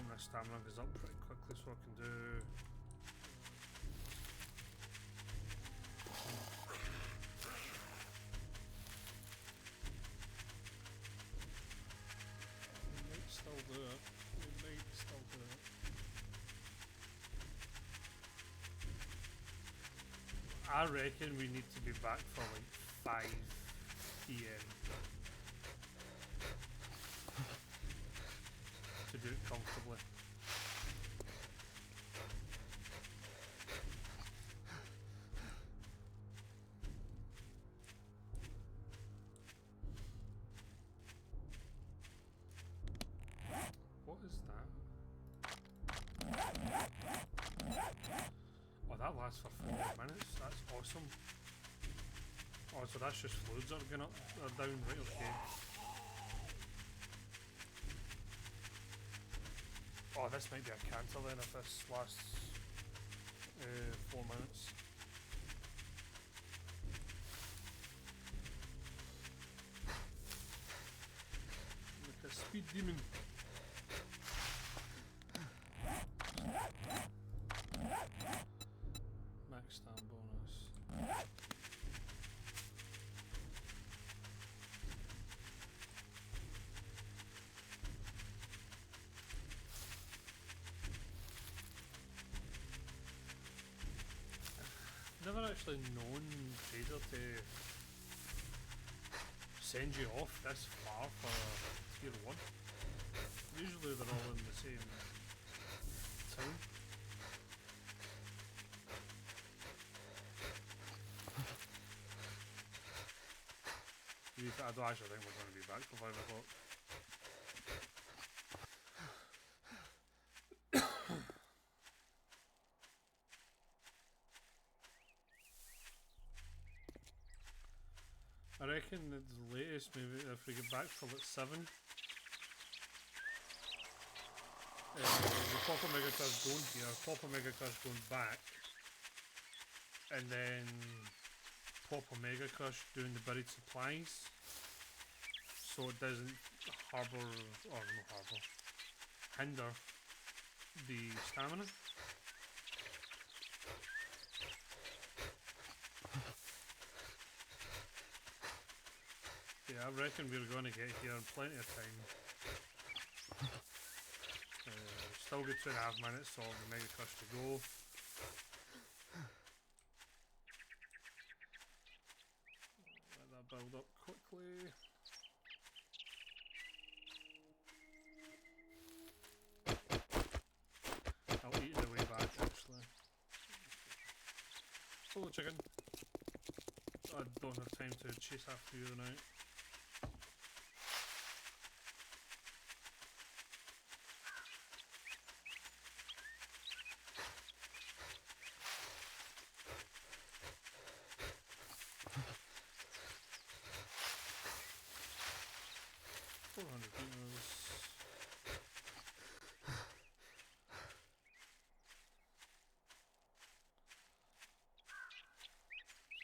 My stamina goes up pretty quickly, so I can do. We might still do it. I reckon we need to be back for like 5 PM to do it comfortably. What is that? Oh, that lasts for 4 minutes. That's awesome. Oh, so that's just fluids that are going up or down, right? Okay. Oh, this might be a cancer then if this lasts 4 minutes. Like a speed demon. Max stam bonus. Never actually known Trader to send you off this far for tier 1. Usually they're all in the same town. I don't actually think we're going to be back for 5 o'clock. I reckon the latest, maybe if we get back for like 7, we pop a Mega Crush going here, pop a Mega Crush going back, and then pop a Mega Crush doing the buried supplies, so it doesn't hinder the stamina. Yeah, I reckon we're going to get here in plenty of time. Still got 2.5 minutes of the Mega Crush to go. Let that build up quickly. I'll eat the way back actually. Hello chicken. I don't have time to chase after you tonight. meters.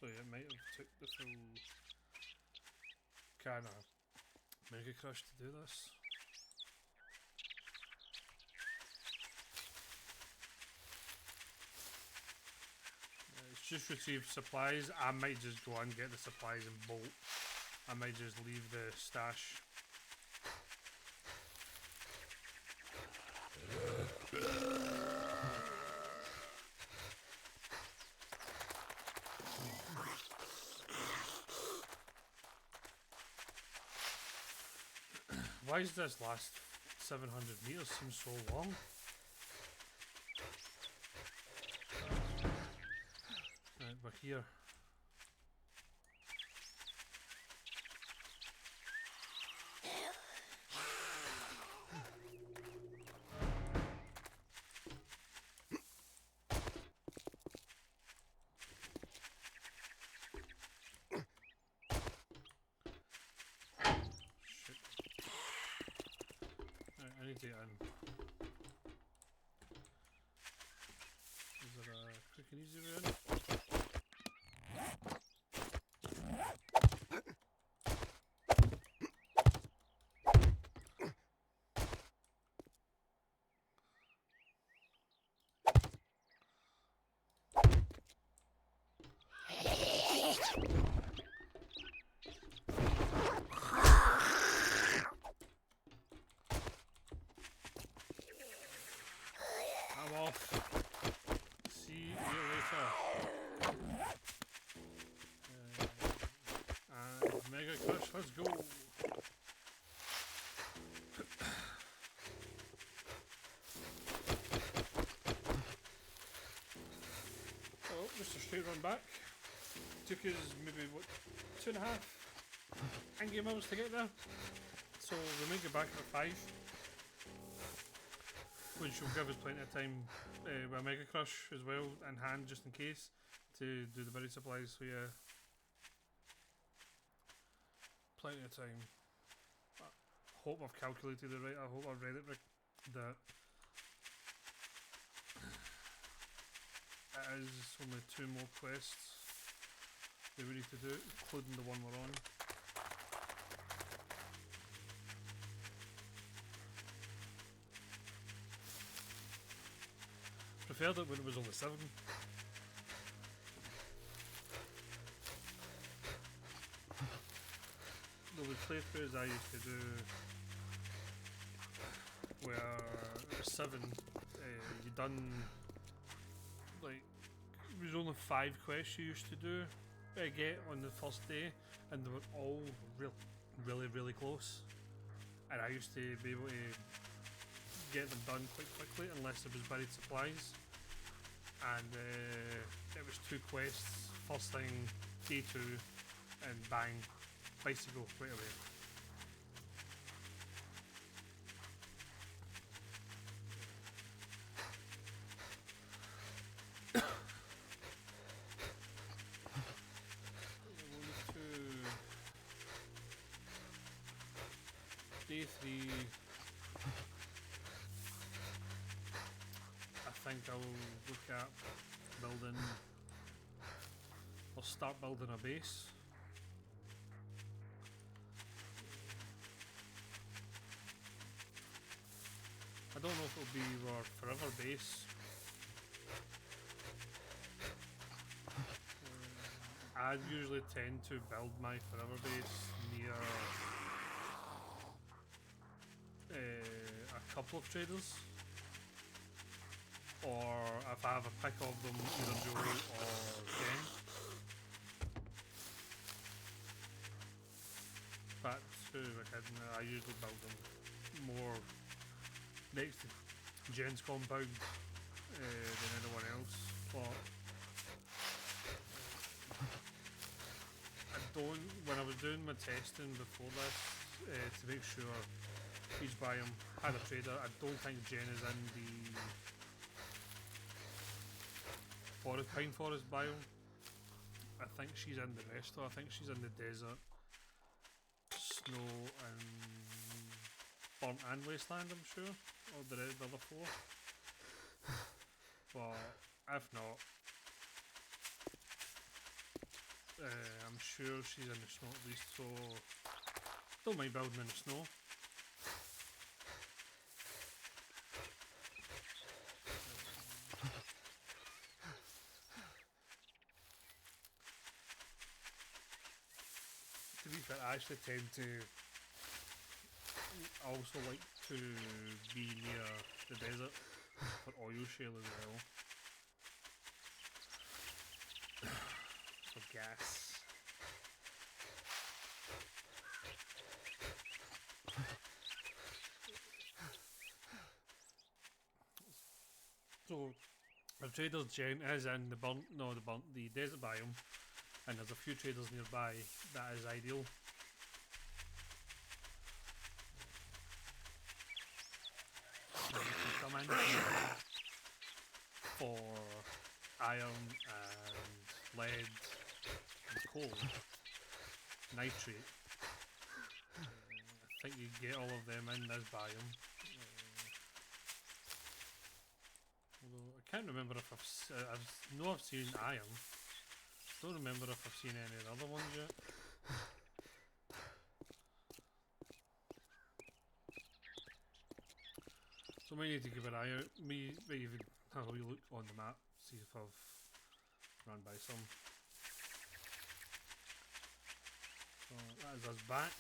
So yeah, it might have took the full can of Mega Crush to do this. It's just retrieved supplies. I might just go and get the supplies and bolt. I might just leave the stash. Why is this last 700 meters seem so long? Right, we're here. I need to get in. Is there a quick and easy way in? I'm off. See you later. And Mega Crush, let's go. Oh, just a straight run back. Took us maybe what, 2.5 in-game hours to get there. So we may get back at 5. Which will give us plenty of time with Mega Crush as well in hand, just in case, to do the buried supplies. So yeah, plenty of time. I hope I've calculated it right. I hope I've read it right. That it is only 2 more quests that we need to do, including the one we're on. Preferred it when it was only 7. The playthroughs I used to do where it was 7, you done like, it was only 5 quests you used to do get on the first day, and they were all really close, and I used to be able to get them done quite quickly unless there was buried supplies. And it was 2 quests, first thing, day 2, and bang, bicycle right away. Day 3, I think I'll look at building, I'll start building a base. I don't know if it'll be our forever base. I usually tend to build my forever base near a couple of traders, or if I have a pick of them, either Joe or Jen. But I usually build them more next to Jen's compound than anyone else. But I don't, when I was doing my testing before this, to make sure each biome had a trader, I don't think Jen is in the pine forest biome. I think she's in the rest, though. I think she's in the desert, snow, and Burnt and Wasteland, I'm sure, or the other 4. But if not, I'm sure she's in the snow at least, so don't mind building in the snow. To be fair, I actually tend to also like to be near the desert for oil shale as well. For gas. So the Trader's Gent is in the desert biome, and there's a few traders nearby. That is ideal. So you can come in for iron and lead and coal, nitrate. I think you get all of them in this biome. Although I can't remember if I've seen iron. Don't remember if I've seen any of the other ones yet. So I might need to keep an eye out. Maybe even have a wee look on the map, see if I've run by some. So that is us back.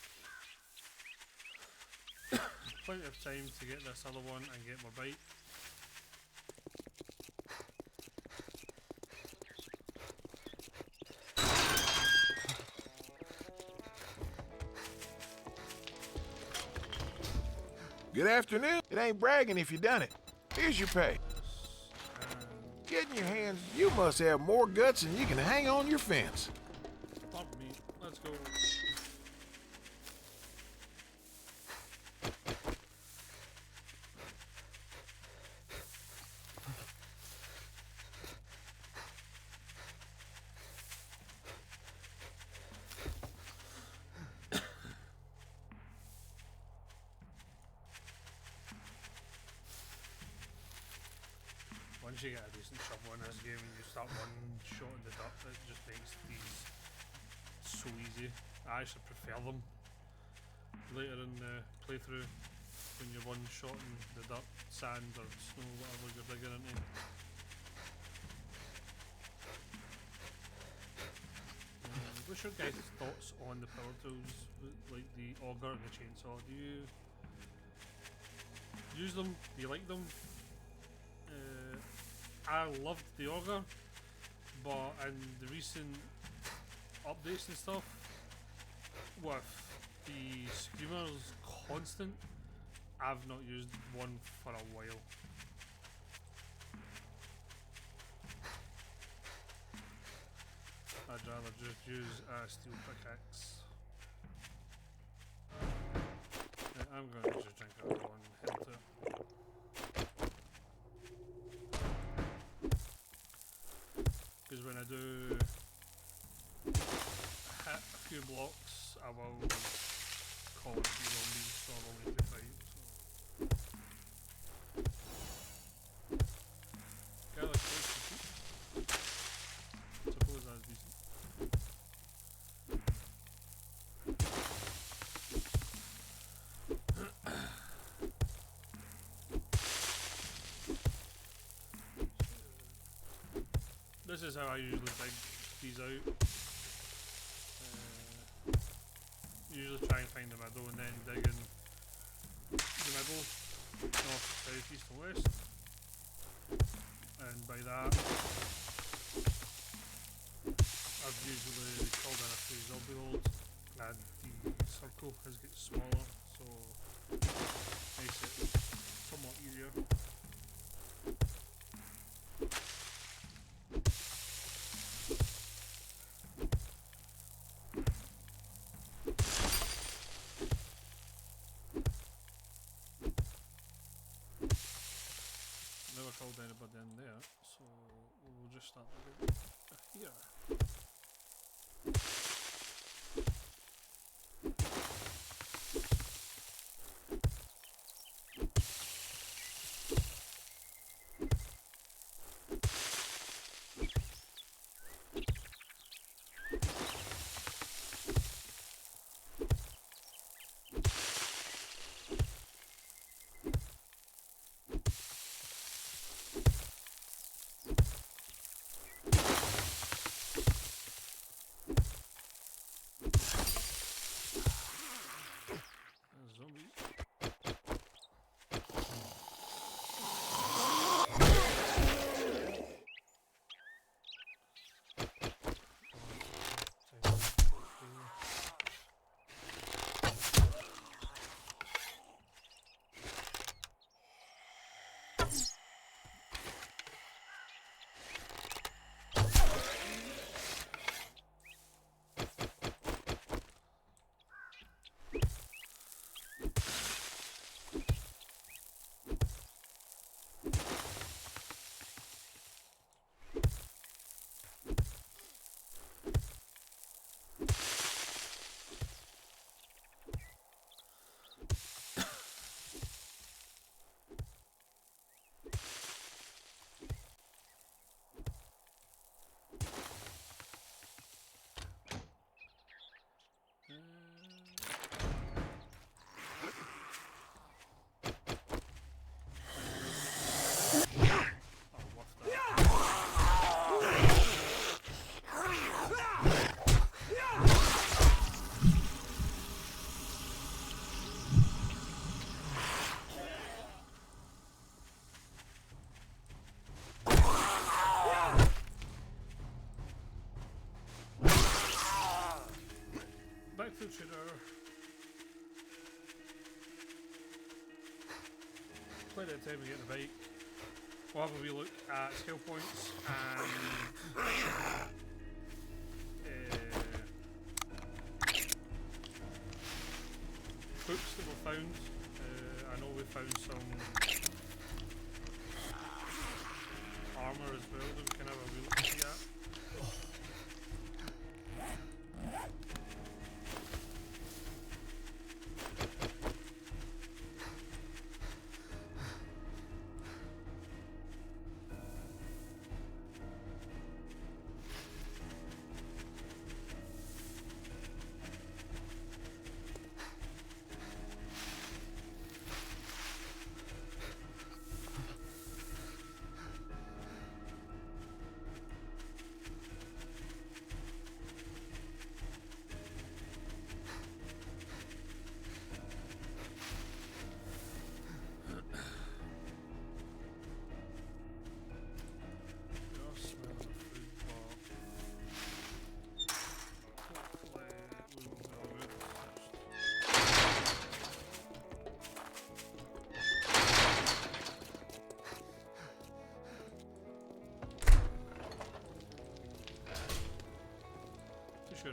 Plenty of time to get this other one and get my bike. Good afternoon. It ain't bragging if you done it. Here's your pay. Getting your hands, you must have more guts than you can hang on your fence. Pardon me. Let's go. Once you get a decent shovel in this game and you start one shot in the dirt, it just makes these so easy. I actually prefer them later in the playthrough when you're one shot in the dirt, sand or snow, whatever you're digging into. What's your guys' thoughts on the power tools, like the auger and the chainsaw? Do you use them? Do you like them? I loved the auger, but in the recent updates and stuff, with the screamers constant, I've not used one for a while. I'd rather just use a steel pickaxe. I'm going to just drink out of one health. Because when I do hit a few blocks, I will call it the zombies, so I will need to fight. So. Garlic is cheap. Suppose that's decent. This is how I usually dig these out. Usually try and find the middle and then dig in the middle, north, south, east and west. And by that, I've usually called in a few zombie holds and the circle has got smaller, so makes it somewhat easier. Never called anybody in there, so we'll just start here. quite a time to get the bike. We'll have a wee look at skill points and hooks that we found. I know we found some armour as well that we can have a wee look at.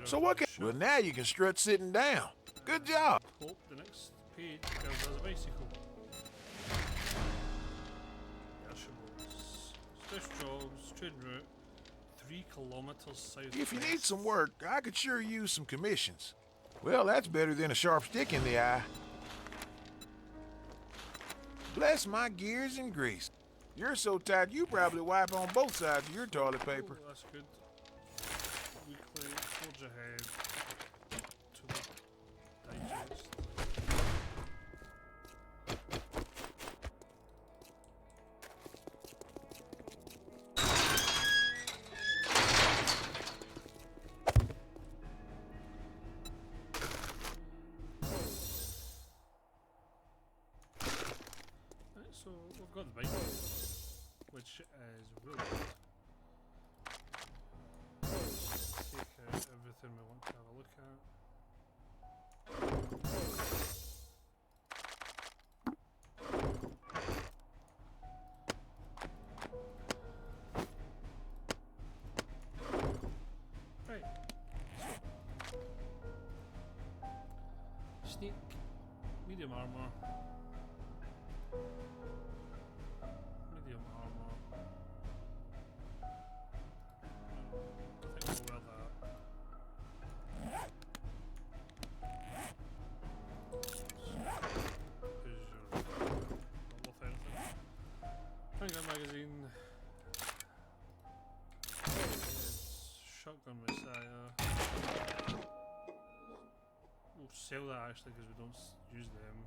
So what can... Well, now you can strut sitting down. Good job. Hope the next page gives us a bicycle. Special jobs, trading route, 3 kilometers south. If you need some work, I could sure use some commissions. Well, that's better than a sharp stick in the eye. Bless my gears and grease. You're so tight you probably wipe on both sides of your toilet paper. Oh, that's good. Weekly, forge ahead to the digest. Right, so we've got the bike, which is really good. Take out everything we want to have a look at. Right. Sneak, medium armor. Medium armor. I think we'll wear that. Here's your not worth anything. Handgun magazine. Shotgun Messiah. We'll sell that actually because we don't use them.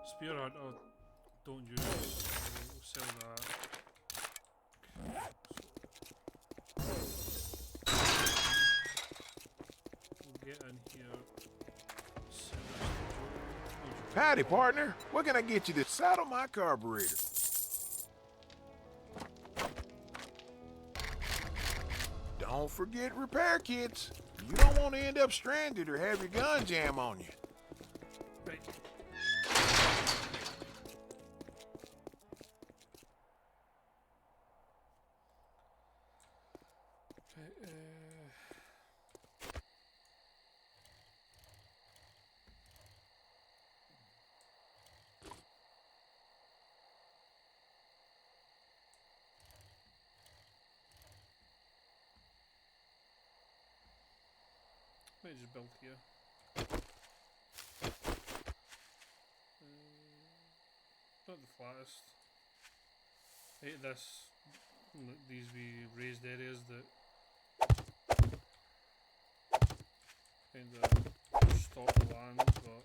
Spear Hunter, don't use. We'll sell that. We'll get in here. Sell this to Joe. Howdy, partner. What can I get you to saddle my carburetor? Don't forget repair kits. You don't want to end up stranded or have your gun jam on you. Right. Okay, might just build here. Not the flattest. I hate this. These wee raised areas that kind of stop the land, but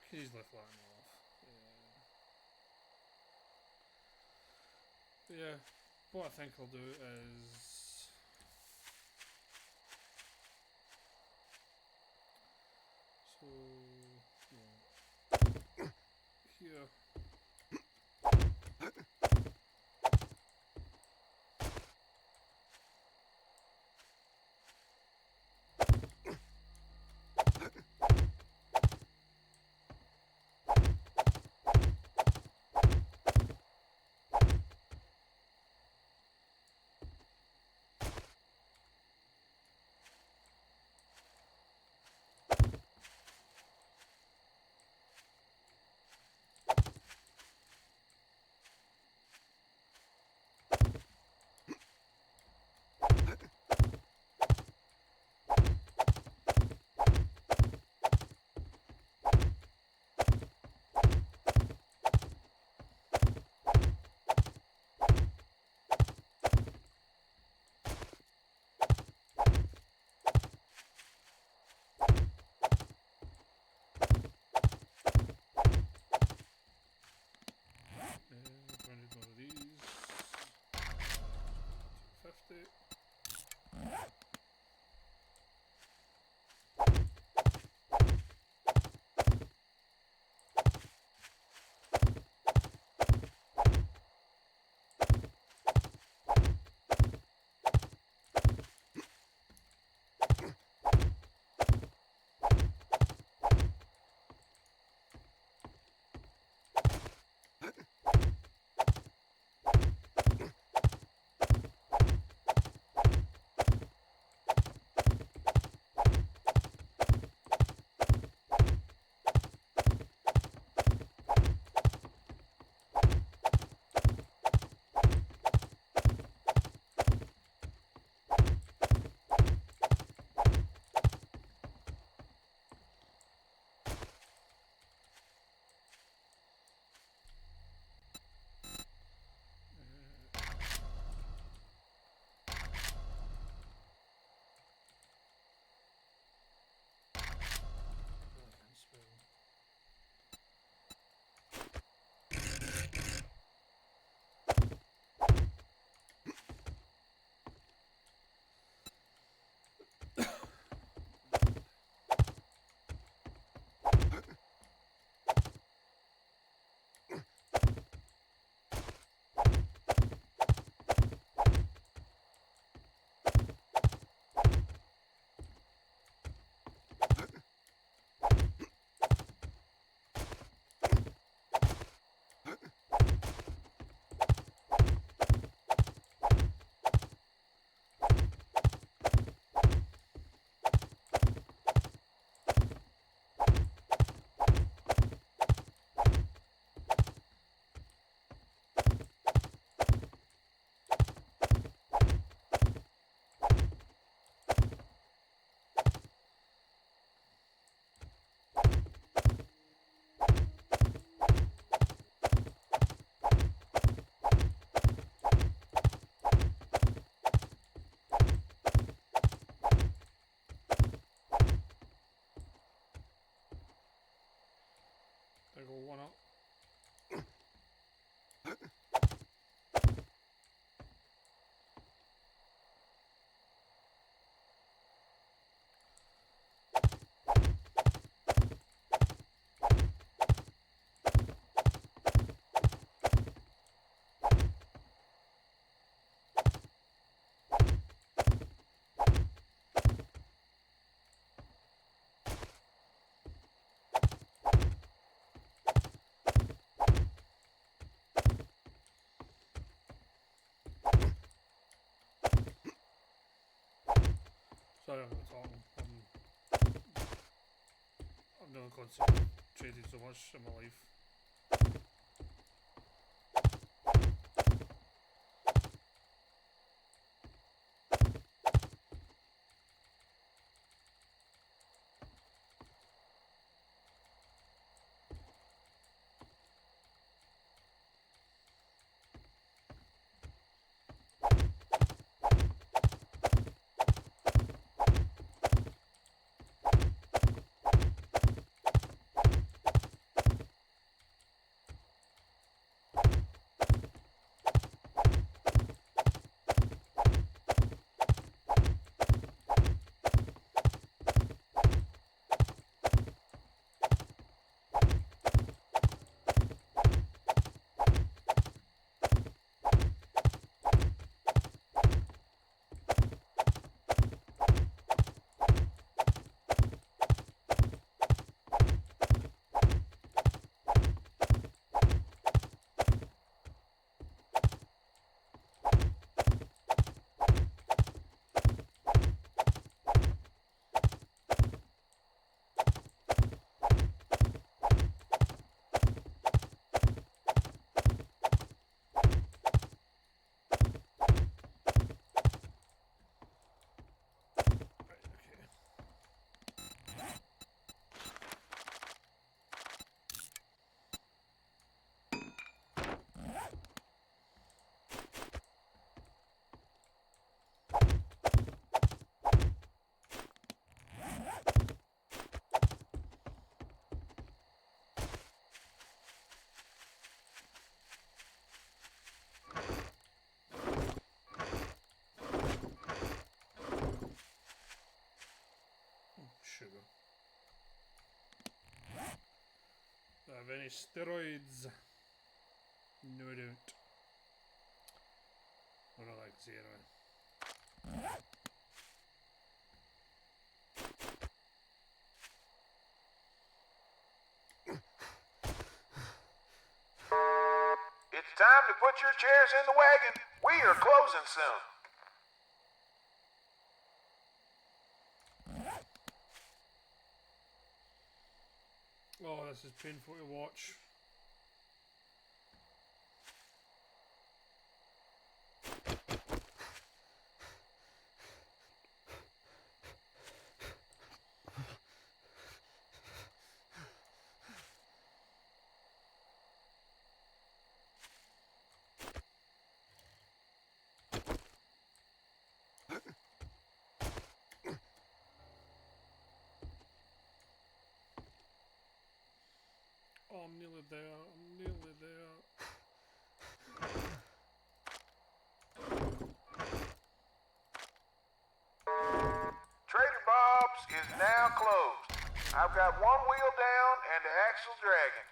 can easily flatten it off. But yeah, what I think I'll do is so yeah. Here. I go one up. Sorry, I'm not talking. I've never concentrated so much in my life. Sugar. Do I have any steroids? No, I don't. What do I like to see anyway? It's time to put your chairs in the wagon. We are closing soon. Oh, this is painful to watch. Oh, I'm nearly there. I'm nearly there. Trader Bob's is now closed. I've got one wheel down and the axle dragging.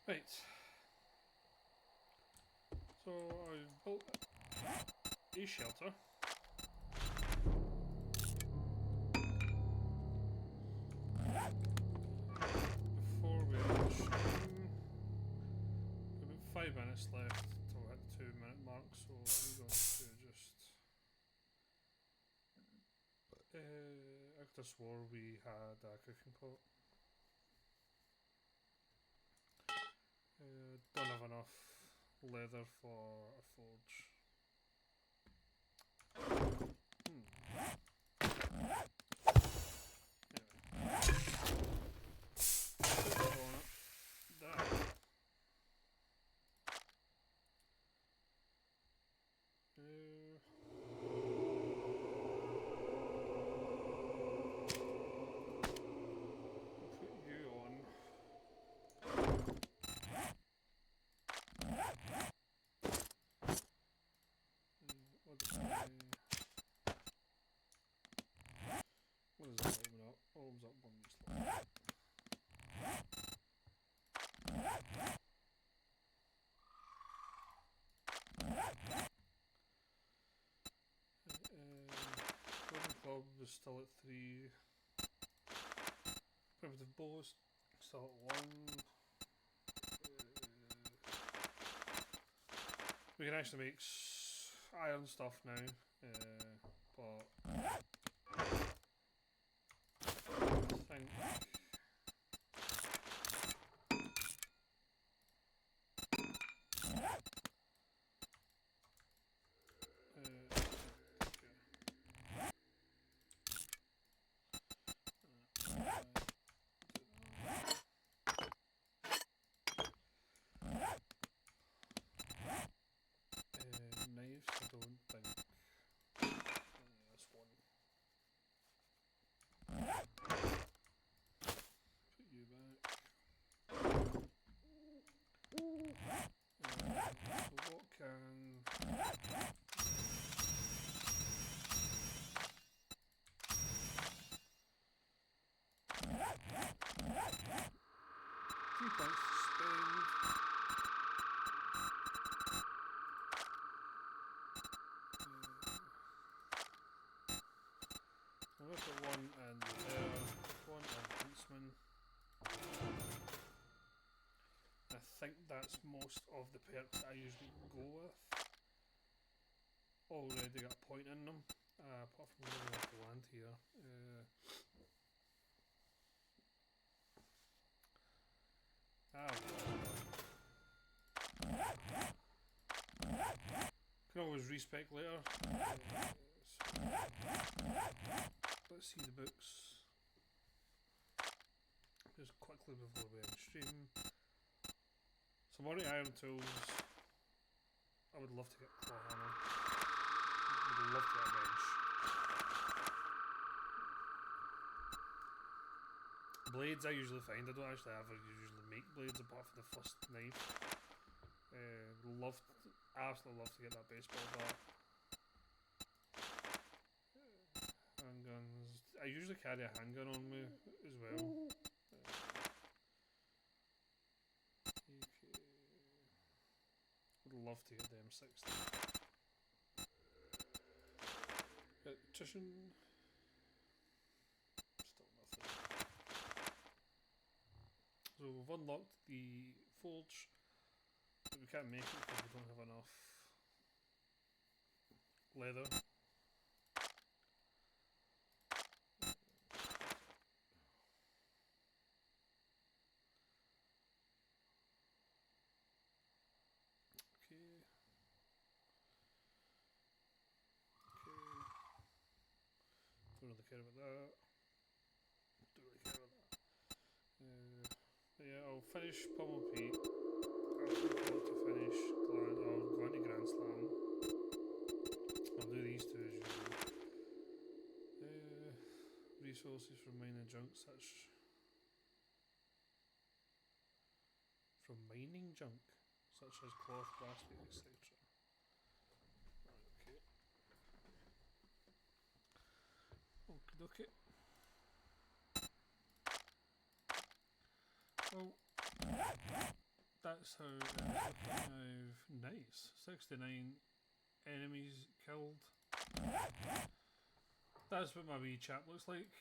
Right. So I built a shelter. Before we reach about 5 minutes left till we hit the 2-minute mark, so I'm going to just I could have swore we had a cooking pot. Don't have enough leather for a forge. Anyway. There. club is still at 3. Primitive bow is still at 1. We can actually make iron stuff now, but I think knives, I don't think. That's one. Put you back. So what can... Few points to spend. So I've got one and one and Huntsman. I think that's most of the perks I usually go with. Already got a point in them, apart from living off the land here. Can always respec later. Let's see the books. Just quickly before we end stream. Some more iron tools. I would love to get claw hammer. I would love to get a wrench. Blades I usually find. I don't actually ever usually make blades apart from the first knife. Absolutely love to get that baseball bat. Handguns. I usually carry a handgun on me as well. Would love to get the M60. Electrician. Still nothing. So we've unlocked the forge, but we can't make it because we don't have enough leather. Don't really care about that. Don't really care about that. But yeah, I'll finish Pummel Pete. I'll go to finish I'll go into Grand Slam. I'll do these two as usual. Resources from mining junk, such from mining junk, such as cloth, plastic, etc. Okay. Well, that's how it's looking now. Nice. 69 enemies killed. That's what my wee chap looks like.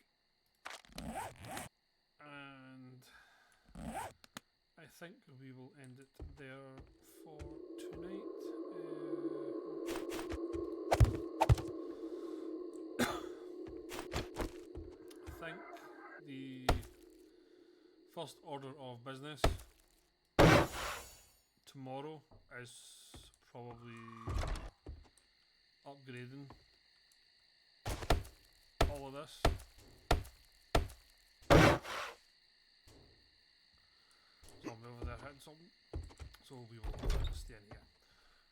And I think we will end it there for tonight. I think the first order of business tomorrow is probably upgrading all of this. Zombie over there hitting something, so we will stay in here.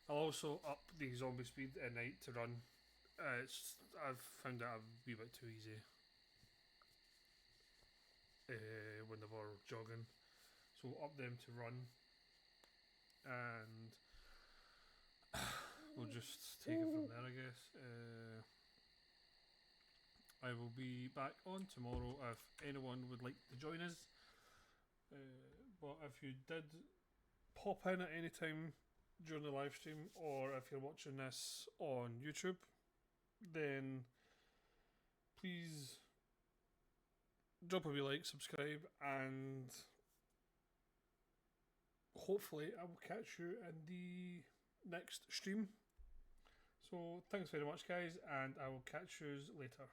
I'll also up the zombie speed at night to run. I've found that a wee bit too easy when they were jogging, so up them to run, and we'll just take it from there, I guess. I will be back on tomorrow if anyone would like to join us. But if you did pop in at any time during the live stream, or if you're watching this on YouTube, then please drop a wee like, subscribe, and hopefully I will catch you in the next stream. So thanks very much, guys, and I will catch you later.